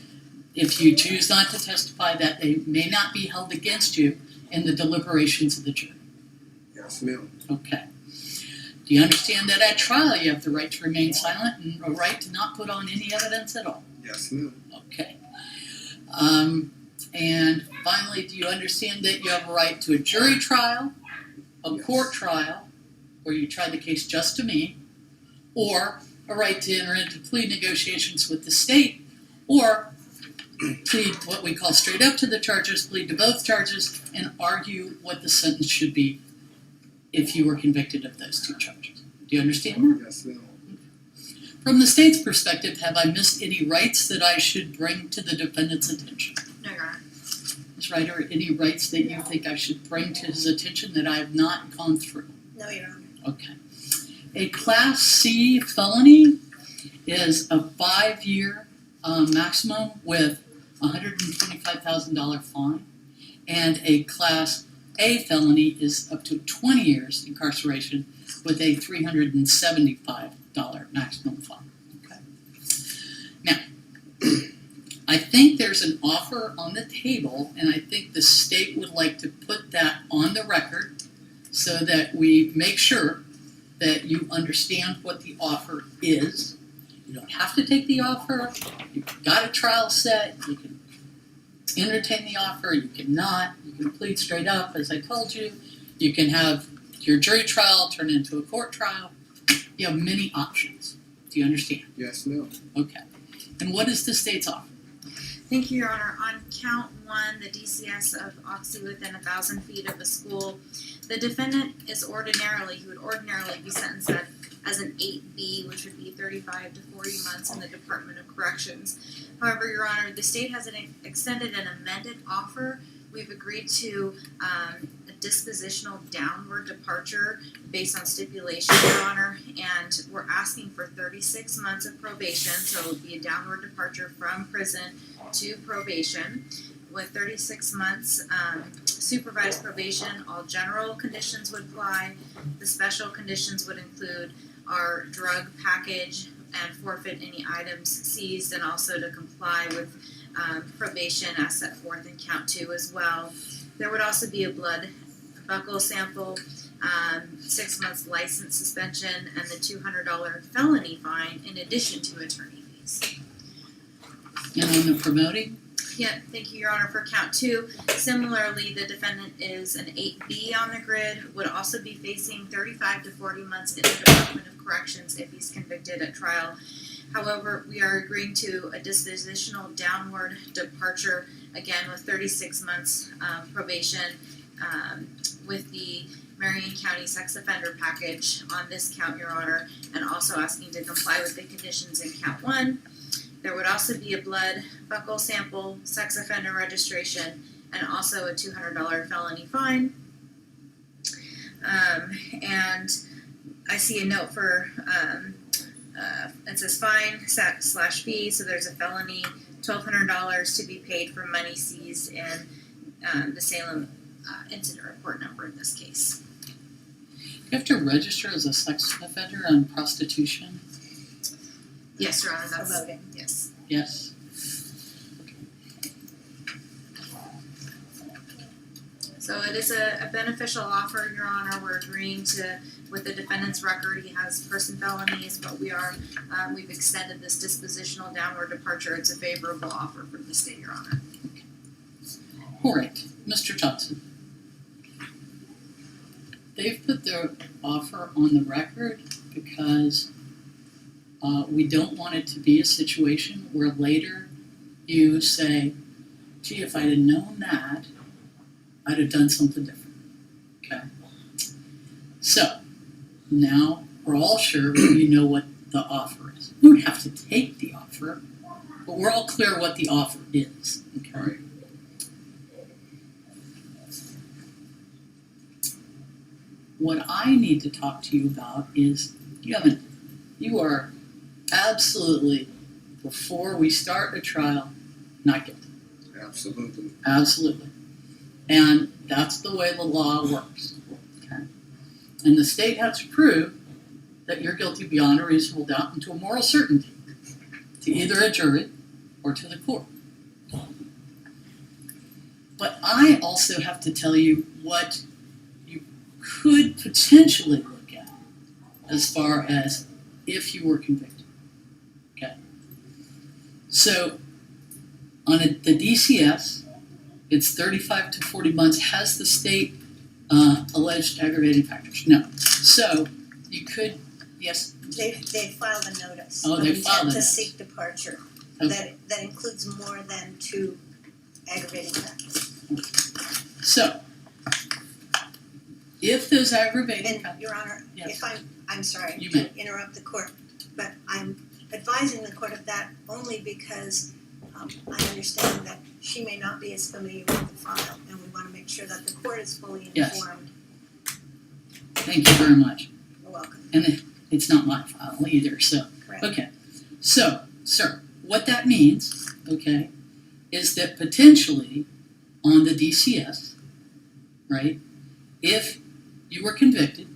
if you choose not to testify, that they may not be held against you in the deliberations of the jury? Yes, ma'am. Okay. Do you understand that at trial you have the right to remain silent and a right to not put on any evidence at all? Yes, ma'am. Okay. And finally, do you understand that you have a right to a jury trial, a court trial, where you try the case just to me, or a right to enter into plea negotiations with the state, or plead what we call straight up to the charges, plead to both charges, and argue what the sentence should be if you were convicted of those two charges? Do you understand that? Yes, ma'am. From the state's perspective, have I missed any rights that I should bring to the defendant's attention? No, Your Honor. Ms. Ryder, any rights that you think I should bring to his attention that I have not gone through? No, Your Honor. Okay. A Class C felony is a 5-year maximum with a $125,000 fine, and a Class A felony is up to 20 years incarceration with a $375 maximum fine. Okay. Now, I think there's an offer on the table, and I think the state would like to put that on the record so that we make sure that you understand what the offer is. You don't have to take the offer. You've got a trial set. You can entertain the offer. You cannot. You can plead straight up, as I told you. You can have your jury trial turn into a court trial. You have many options. Do you understand? Yes, ma'am. Okay. And what is the state's offer? Thank you, Your Honor. On count 1, the DCS of Oxy within 1,000 feet of a school, the defendant he would ordinarily be sentenced as an 8B, which would be 35 to 40 months in the Department of Corrections. However, Your Honor, the state has extended an amended offer. We've agreed to a dispositional downward departure based on stipulation, Your Honor, and we're asking for 36 months of probation, so it would be a downward departure from prison to probation. With 36 months supervised probation, all general conditions would apply. The special conditions would include our drug package and forfeit any items seized, and also to comply with probation as set forth in count 2 as well. There would also be a blood buccal sample, 6 months license suspension, and the $200 felony fine in addition to attorney fees. And on the promoting? Yeah, thank you, Your Honor. For count 2, similarly, the defendant is an 8B on the grid, would also be facing 35 to 40 months in the Department of Corrections if he's convicted at trial. However, we are agreeing to a dispositional downward departure, again with 36 months probation, with the Marion County sex offender package on this count, Your Honor, and also asking to comply with the conditions in count 1. There would also be a blood buccal sample, sex offender registration, and also a $200 felony fine. And I see a note for, it says fine / fee, so there's a felony, $1,200 to be paid for money seized in the Salem incident report number in this case. You have to register as a sex offender on prostitution? Yes, Your Honor, that's Promoting. yes. Yes. So it is a beneficial offer, Your Honor. We're agreeing to, with the defendant's record, he has person felonies, but we've extended this dispositional downward departure. It's a favorable offer from the state, Your Honor. All right, Mr. Johnson. They've put their offer on the record because we don't want it to be a situation where later you say, gee, if I'd have known that, I'd have done something different. Okay? So, now we're all sure you know what the offer is. We don't have to take the offer, but we're all clear what the offer is. Okay? What I need to talk to you about is you are absolutely, before we start a trial, not guilty. Absolutely. Absolutely. And that's the way the law works. Okay? And the state has to prove that you're guilty beyond a reasonable doubt and to a moral certainty to either a jury or to the court. But I also have to tell you what you could potentially look at as far as if you were convicted. Okay? So, on the DCS, it's 35 to 40 months. Has the state alleged aggravating factors? No. So, you could, yes? They filed a notice. Oh, they filed a to notice. seek departure. Okay. That includes more than 2 aggravating factors. So, if those aggravating And, factors... Your Honor, Yes. if I'm sorry You to may. interrupt the court, but I'm advising the court of that only because I understand that she may not be as familiar with the file, and we want to make sure that the court is fully Yes. informed. Thank you very much. You're welcome. And it's not my file either, so... Correct. Okay. So, sir, what that means, okay, is that potentially on the DCS, right, if you were convicted,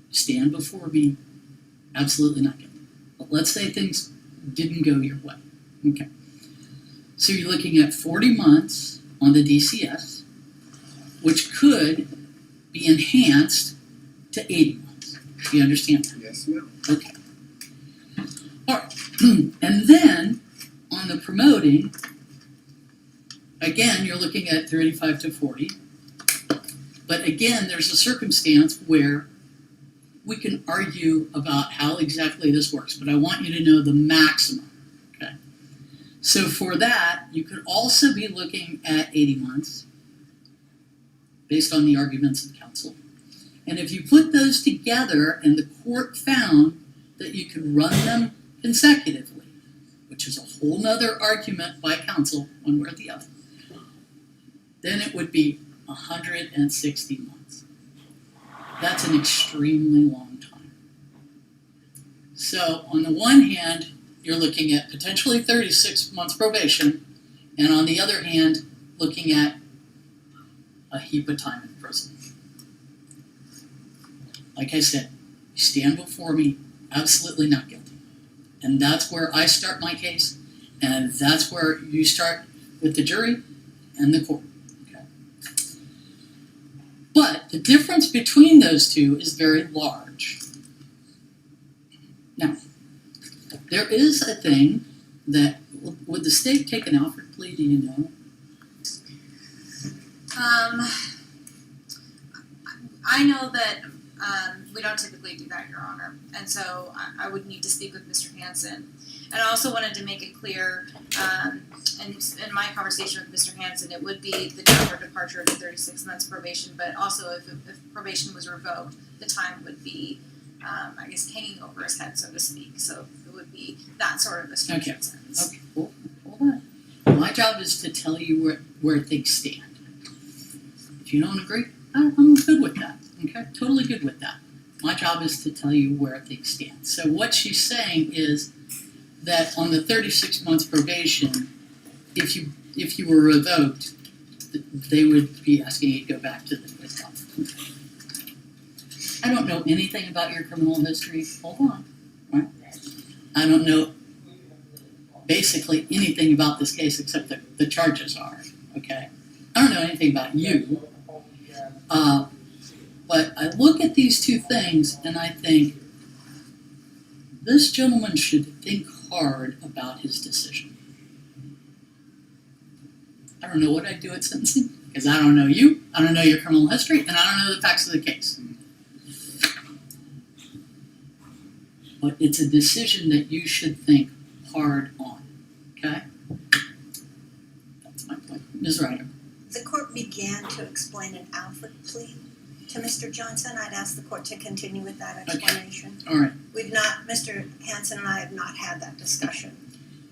stand before me, absolutely not guilty. But let's say things didn't go your way. Okay. So you're looking at 40 months on the DCS, which could be enhanced to 80 months. Do you understand that? Yes, ma'am. Okay. All right. And then on the promoting, again, you're looking at 35 to 40. But again, there's a circumstance where we can argue about how exactly this works, but I want you to know the maximum. Okay. So for that, you could also be looking at 80 months based on the arguments of counsel. And if you put those together and the court found that you could run them consecutively, which is a whole nother argument by counsel, one way or the other, then it would be 160 months. That's an extremely long time. So on the one hand, you're looking at potentially 36 months probation, and on the other hand, looking at a heap of time in prison. Like I said, you stand before me, absolutely not guilty. And that's where I start my case, and that's where you start with the jury and the court. Okay. But the difference between those two is very large. Now, there is a thing that, would the state take an Alfred plea, do you know? I know that we don't typically do that, Your Honor, and so I would need to speak with Mr. Hanson. And I also wanted to make it clear, and in my conversation with Mr. Hanson, it would be the downward departure of the 36 months probation, but also if probation was revoked, the time would be, I guess, hanging over his head, so to speak. So it would be that sort of a stringent sentence. Okay, well, hold on. My job is to tell you where things stand. If you don't agree, I'm good with that. Okay, totally good with that. My job is to tell you where things stand. So what she's saying is that on the 36 months probation, if you were revoked, they would be asking you to go back to the top. I don't know anything about your criminal history. Hold on. Right? I don't know basically anything about this case except that the charges are. Okay? I don't know anything about you. But I look at these two things and I think this gentleman should think hard about his decision. I don't know what I'd do at sentencing because I don't know you, I don't know your criminal history, and I don't know the facts of the case. But it's a decision that you should think hard on. Okay? That's my point. Ms. Ryder. the court began to explain an Alford plea to Mr. Johnson, I'd ask the court to continue with that explanation. All right. We've not, Mr. Hanson and I have not had that discussion.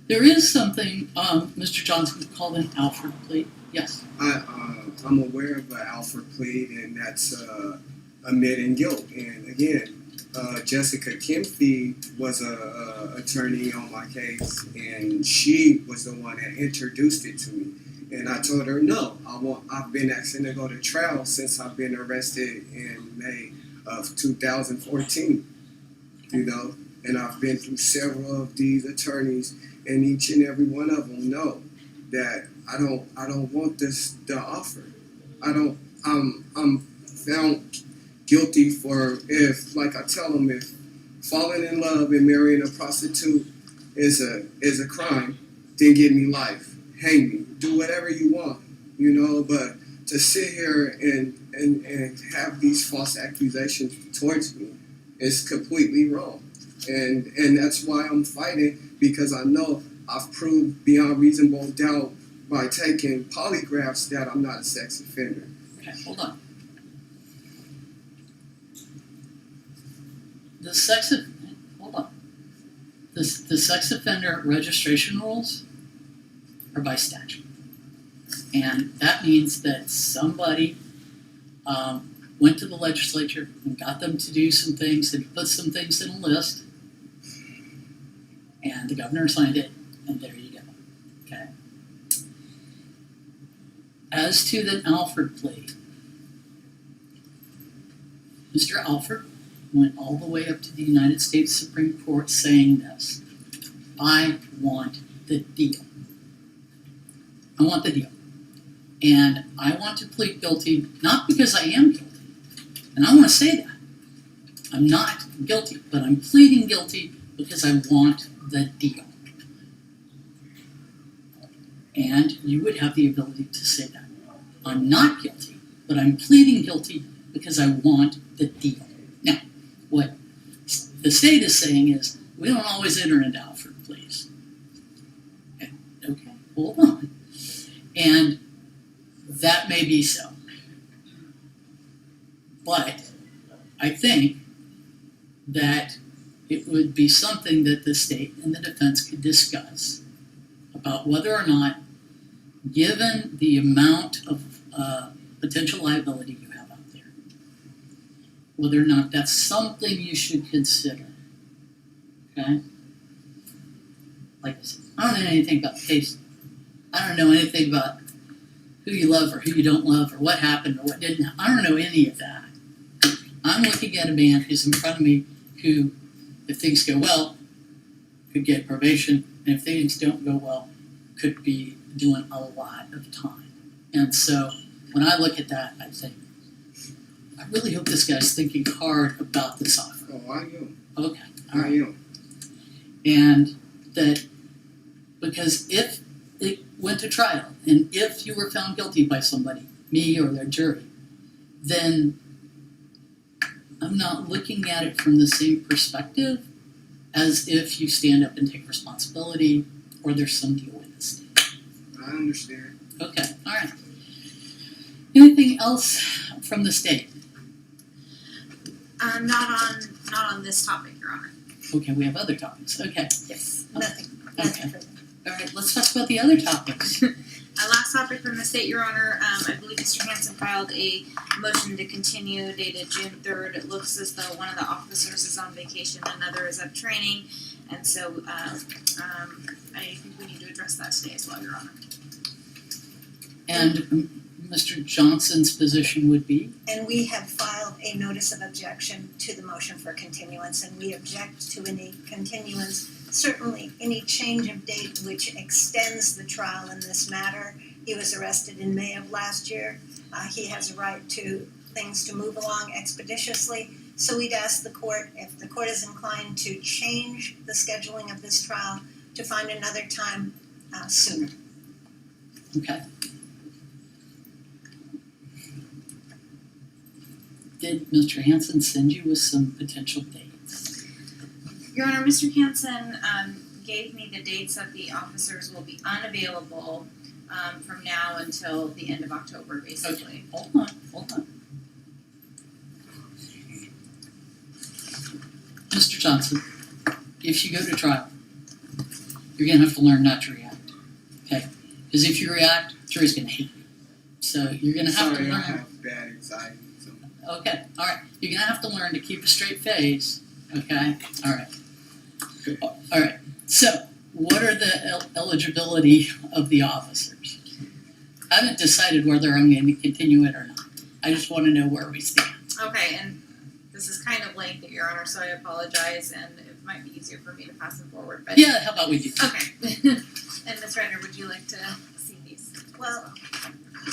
There is something Mr. Johnson called an Alford plea. Yes. I'm aware of an Alford plea, and that's admitting guilt. And again, Jessica Kemphy was a attorney on my case, and she was the one that introduced it to me. And I told her, no, I've been asking to go to trial since I've been arrested in May of 2014, you know, and I've been through several of these attorneys, and each and every one of them know that I don't want the offer. I'm found guilty for, if, like I tell them, if falling in love and marrying a prostitute is a crime, then give me life. Hang me, do whatever you want, you know, but to sit here and have these false accusations towards me is completely wrong. And that's why I'm fighting, because I know I've proved beyond reasonable doubt by taking polygraphs that I'm not a sex offender. Okay, hold on. The sex offender registration rules are by statute. And that means that somebody went to the legislature and got them to do some things and put some things in a list, and the governor signed it, and there you go. Okay. As to the Alford plea, Mr. Alford went all the way up to the United States Supreme Court saying this: I want the deal. I want the deal. And I want to plead guilty, not because I am guilty, and I want to say that. I'm not guilty, but I'm pleading guilty because I want the deal. And you would have the ability to say that. I'm not guilty, but I'm pleading guilty because I want the deal. Now, what the state is saying is, we don't always enter into Alford pleas. Okay, hold on. And that may be so. But I think that it would be something that the state and the defense could discuss about whether or not, given the amount of potential liability you have out there, whether or not that's something you should consider. Okay? Like I said, I don't know anything about the case. I don't know anything about who you love or who you don't love or what happened or what didn't happen. I don't know any of that. I'm looking at a man who's in front of me who, if things go well, could get probation, and if things don't go well, could be doing a lot of time. And so when I look at that, I think, I really hope this guy's thinking hard about this offer. Oh, I am. Okay, all right. I am. And that, because if it went to trial, and if you were found guilty by somebody, me or their jury, then I'm not looking at it from the same perspective as if you stand up and take responsibility or there's some deal with the state. I understand. Okay, all right. Anything else from the state? Not on this topic, Your Honor. Okay, we have other topics. Okay. Yes, nothing Okay. further. All right, let's talk about the other topics. Last topic from the state, Your Honor. I believe Mr. Hanson filed a motion to continue dated June 3rd. It looks as though one of the officers is on vacation, another is at training, and so I think we need to address that today as well, Your Honor. And Mr. Johnson's position would be? And we have filed a notice of objection to the motion for continuance, and we object to any continuance, certainly any change of date which extends the trial in this matter. He was arrested in May of last year. He has a right to things to move along expeditiously. So we'd ask the court, if the court is inclined to change the scheduling of this trial, to find another time sooner. Okay. Did Mr. Hanson send you with some potential dates? Your Honor, Mr. Hanson gave me the dates that the officers will be unavailable from now until the end of October, basically. Hold on. Mr. Johnson, if you go to trial, you're gonna have to learn not to react, okay? Because if you react, jury's gonna hate you. So you're gonna have to Sorry, I learn. have bad anxiety. So. Okay, all right. You're gonna have to learn to keep a straight face. Okay, all right. All right. So, what are the eligibility of the officers? I haven't decided whether I'm going to continue it or not. I just want to know where we stand. Okay, and this is kind of lengthy, Your Honor, so I apologize, and it might be easier for me to pass them forward. But Yeah, how about we do? Okay. And Ms. Reiner, would you like to see these? Well,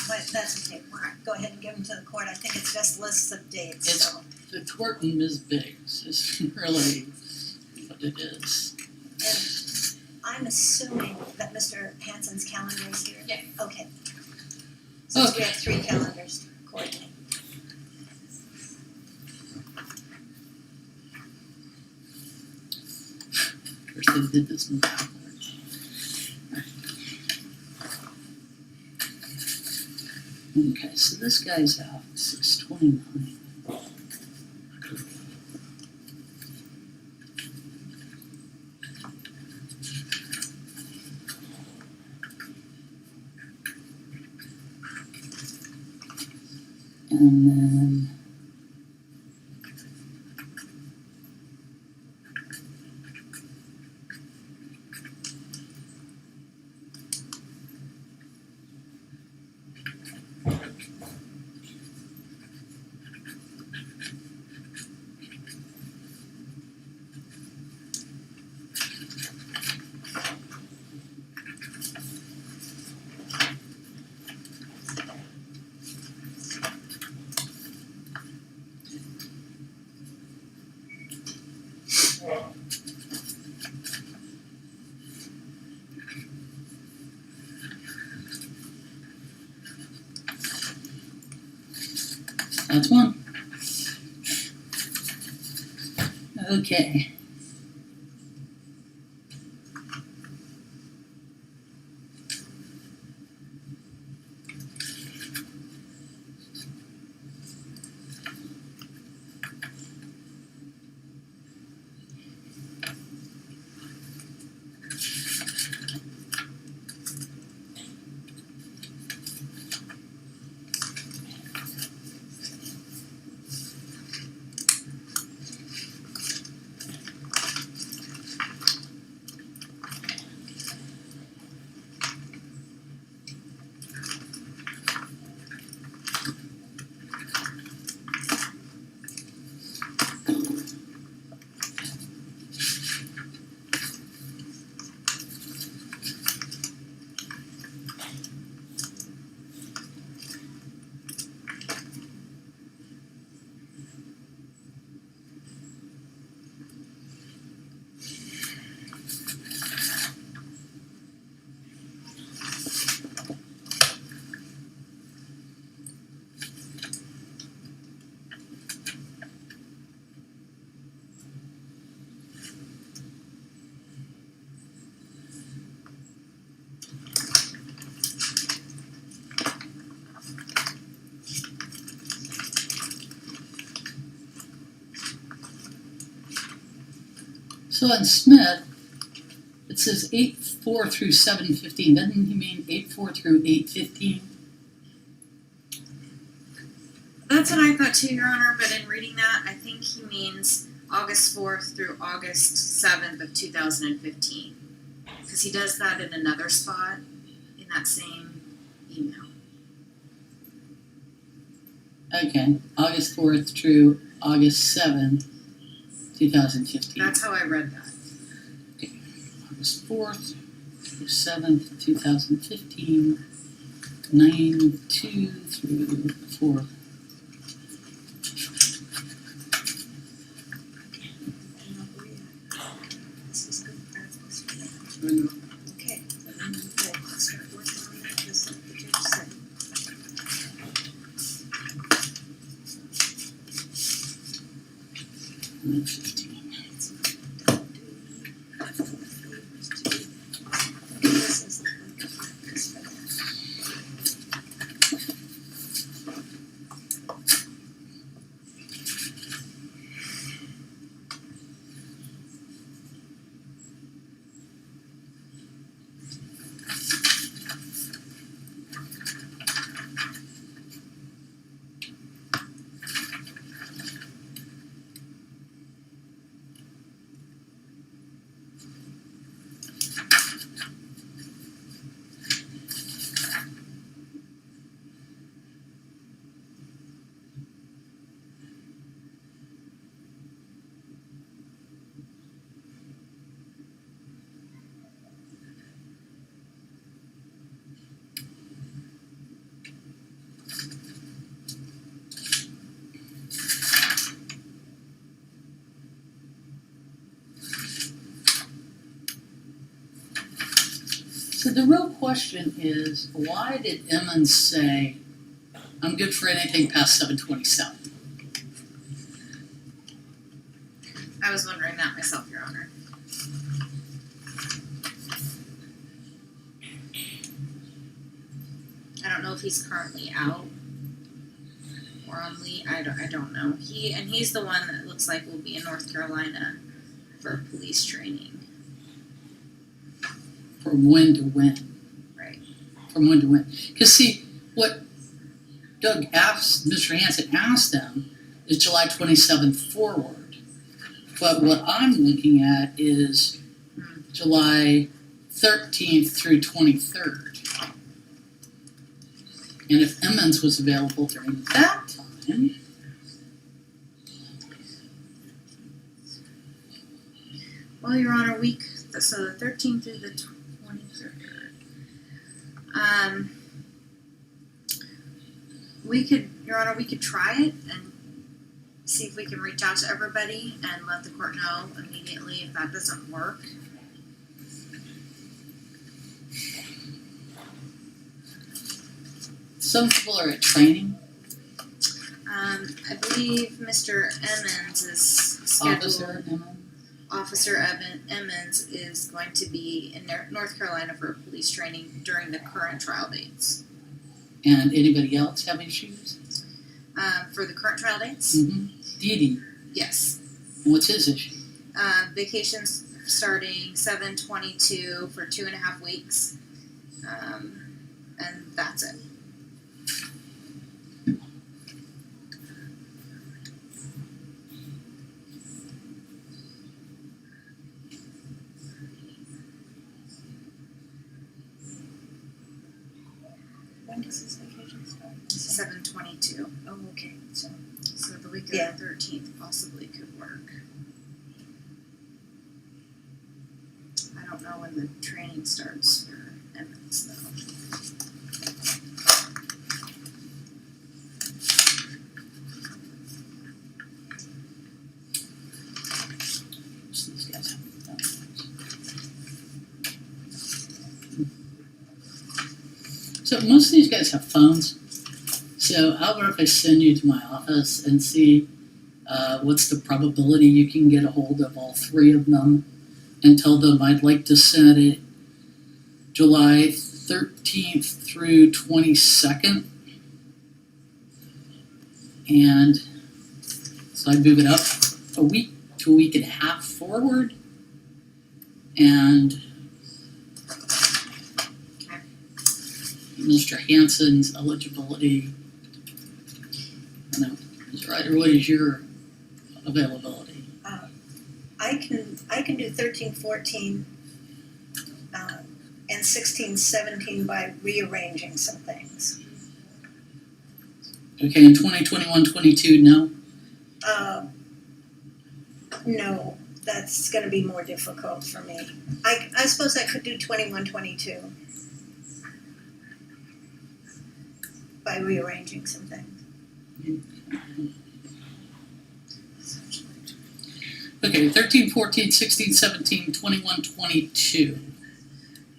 but that's okay. Go ahead and give them to the court. I think it's just lists of dates. It's- So. The court in Ms. Biggs is really what it is. And I'm assuming that Mr. Hanson's calendar is here? Yeah. Okay. Since we Okay. have 3 calendars to coordinate. Of course, they did this in backwards. Okay, so this guy's out 6/29. And then that's one. Okay. So on Smith, it says 8/4 through 7/15. Doesn't he mean 8/4 through 8/15? That's what I thought too, Your Honor, but in reading that, I think he means August 4th through August 7th of 2015. Because he does that in another spot in that same email. Okay, August 4th through August 7th, 2015. That's how I read that. August 4th through 7th, 2015, 9/2 through 4th. This is good practice. Okay. Let's start working on that, just like the judge said. This is like a practice for that. So the real question is, why did Emmons say, I'm good for anything past 727? I was wondering that myself, Your Honor. I don't know if he's currently out or on leave. I don't know. He's the one that looks like will be in North Carolina for police training. From when to when? Right. From when to when? Because see, what Doug asked, Mr. Hanson asked them is July 27th forward. But what I'm looking at is July 13th through 23rd. And if Emmons was available during that time, well, Your Honor, so the 13th through the 23rd. Your Honor, we could try it and see if we can reach out to everybody and let the court know immediately if that doesn't work. some people are at training. I believe Mr. Emmons is scheduled. Officer Emmons is going to be in North Carolina for police training during the current trial dates. And anybody else have issues? For the current trial dates? Mm-hmm. Dee. Yes. What's his issue? Vacations starting 7/22 for 2.5 weeks. And that's it. When does his vacation start? 7/22. Oh, okay. So the week of Yeah. the 13th possibly could work. I don't know when the training starts for Emmons though. These guys have So most of these guys have phones. So how about if I send you to my office and see what's the probability you can get a hold of all three of them and tell them I'd like to set it July 13th through 22nd. And so I move it up a week to a week and a half forward. And Mr. Hanson's eligibility. I know, Mr. Ryder, what is your availability? I can do 13, 14, and 16, 17 by rearranging some things. Okay, in 2021, 22, no? No, that's going to be more difficult for me. I suppose I could do 21, 22 by rearranging some things. Okay, 13, 14, 16, 17, 21, 22.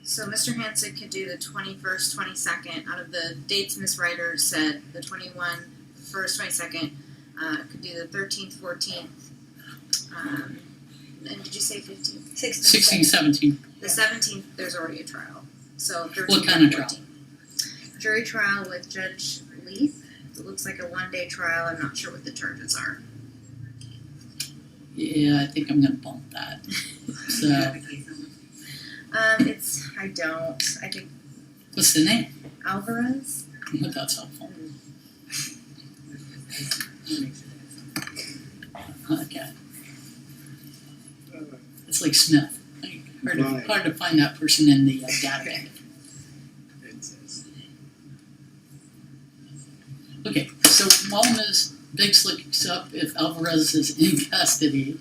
So Mr. Hanson could do the 21st, 22nd. Out of the dates Ms. Ryder said, the 21st, 22nd, could do the 13th, 14th. And did you say 15th? 16, 17. The 17th, there's already a trial. So 13th, What kind of 14th. trial? Jury trial with Judge Leaf. It looks like a 1-day trial. I'm not sure what the charges are. Yeah, I think I'm going to bump that. So, I think what's the name? Alvarez. That's helpful. Okay. It's like Smith. Hard to find that person in the database. Okay, so while Ms. Biggs looks up if Alvarez is in custody,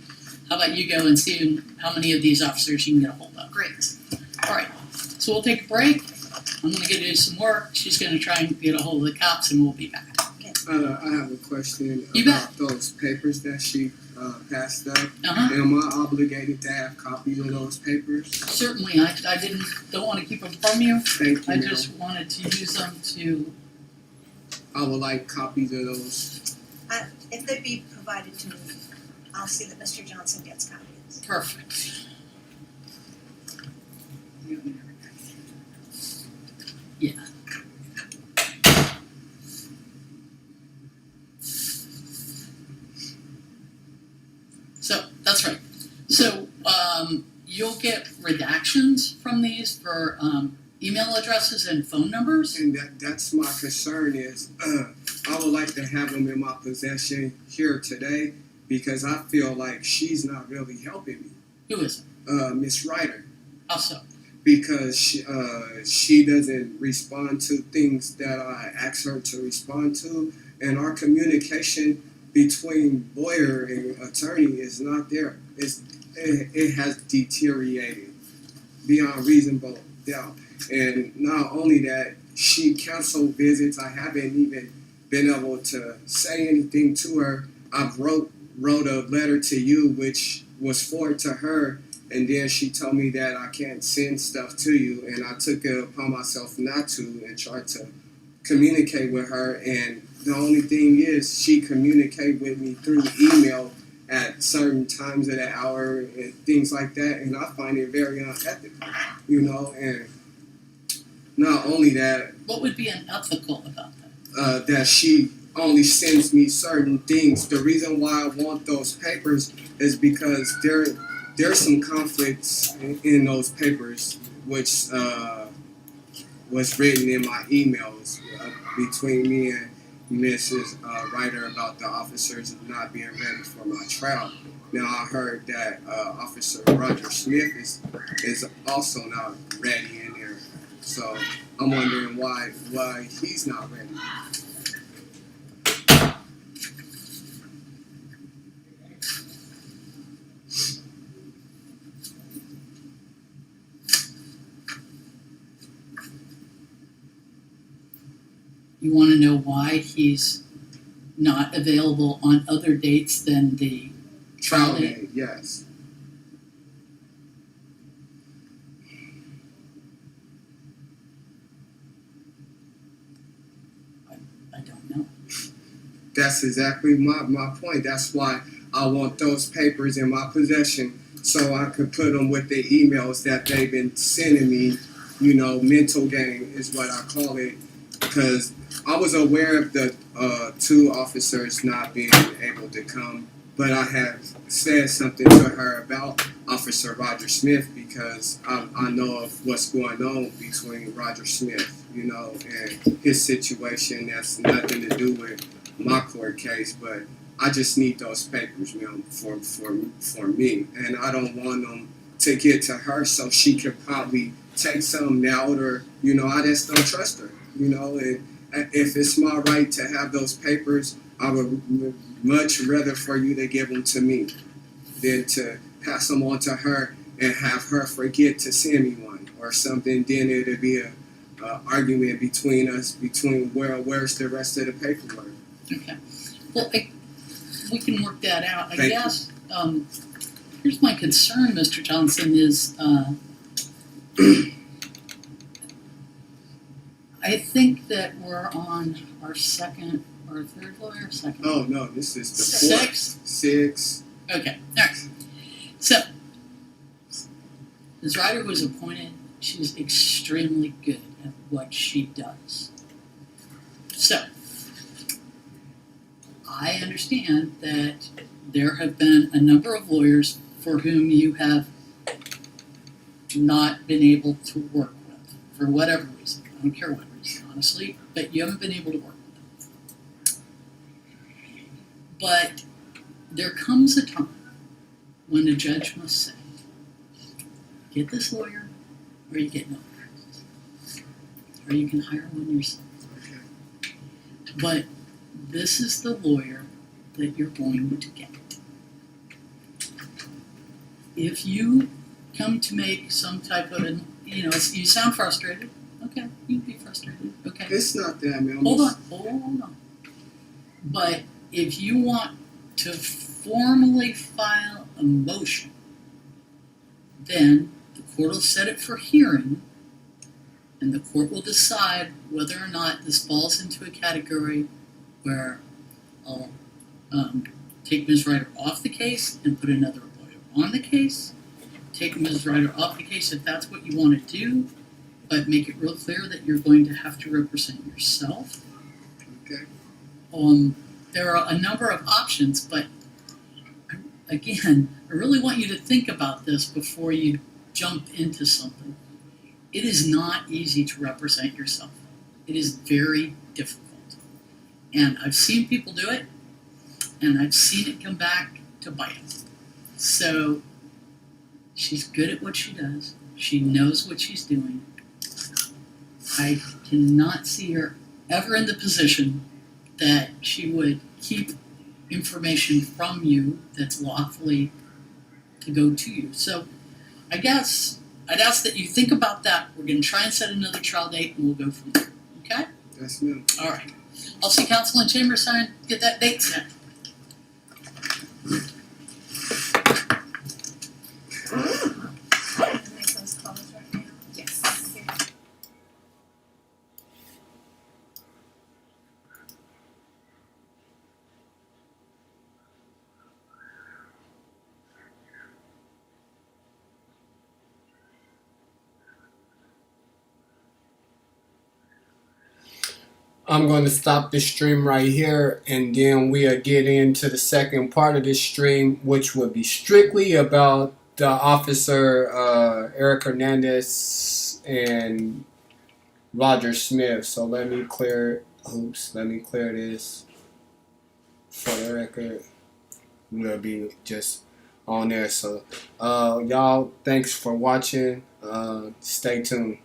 how about you go and see how many of these officers you can get a hold of? Great. All right, so we'll take a break. I'm going to go do some work. She's going to try and get a hold of the cops, and we'll be back. Okay. I have a question You about those papers that she passed up. Am I obligated to have copies of those papers? Certainly, I don't want to keep them from you. Thank you. I ma'am. just wanted to use them to. I would like copies of those. If they be provided to me, I'll see that Mr. Johnson gets copies. Perfect. Yeah. So that's right. So you'll get redactions from these for email addresses and phone numbers. And that's my concern is I would like to have them in my possession here today because I feel like she's not really helping me. Who is Miss Ryder. How so? Because she doesn't respond to things that I ask her to respond to, and our communication between lawyer and attorney is not there. It has deteriorated beyond reasonable doubt. And not only that, she canceled visits. I haven't even been able to say anything to her. I've wrote a letter to you, which was forwarded to her, and then she told me that I can't send stuff to you, and I took it upon myself not to and tried to communicate with her. And the only thing is, she communicated with me through email at certain times of the hour and things like that, and I find it very unethical, and not only that. What would be unethical about that? That she only sends me certain things. The reason why I want those papers is because there's some conflicts in those papers, which was written in my emails between me and Mrs. Ryder about the officers not being ready for my trial. Now I heard that Officer Roger Smith is also not ready in there, so I'm wondering why he's not ready. You want to know why he's not available on other dates than the trial date? Yes. I don't know. That's exactly my point. That's why I want those papers in my possession so I could put them with the emails that they've been sending me. Mental game is what I call it, because I was aware of the two officers not being able to come, but I have said something to her about Officer Roger Smith because I know of what's going on between Roger Smith, and his situation. That's nothing to do with my court case, but I just need those papers, man, for me, and I don't want them to get to her so she could probably take something out, or I just don't trust her, and if it's my right to have those papers, I would much rather for you to give them to me than to pass them on to her and have her forget to send me one or something. Then it'll be a argument between us, where's the rest of the paperwork. Okay. Well, we can work that out. I Thank guess here's my concern, Mr. Johnson, is I think that we're on our second or third lawyer. Second. Oh no, this is the fourth. Six. Okay. All right. So, Ms. Ryder was appointed. She's extremely good at what she does. So, I understand that there have been a number of lawyers for whom you have not been able to work with, for whatever reason. I don't care what reason, honestly, but you haven't been able to work with them. But there comes a time when a judge must say, get this lawyer, or you get no lawyer. Or you can hire one yourself. Okay. But this is the lawyer that you're going to get. If you come to make some type of, you sound frustrated. Okay, you can be frustrated. Okay. It's not that, man. Hold on. But if you want to formally file a motion, then the court will set it for hearing, and the court will decide whether or not this falls into a category where I'll take Ms. Ryder off the case and put another lawyer on the case, take Ms. Ryder off the case if that's what you want to do, but make it real clear that you're going to have to represent yourself. Okay. There are a number of options, but again, I really want you to think about this before you jump into something. It is not easy to represent yourself. It is very difficult. And I've seen people do it, and I've seen it come back to bite them. So she's good at what she does. She knows what she's doing. I cannot see her ever in the position that she would keep information from you that's lawfully to go to you. So I guess I'd ask that you think about that. We're going to try and set another trial date, and we'll go from there. Okay? Yes, ma'am. All right. I'll see counsel in chamber sign. Get that date set. I'm going to stop the stream right here, and then we'll get into the second part of this stream, which will be strictly about the officer Erick Hernandez and Roger Smith. So let me clear this for the record. We'll be just on there. So y'all, thanks for watching. Stay tuned.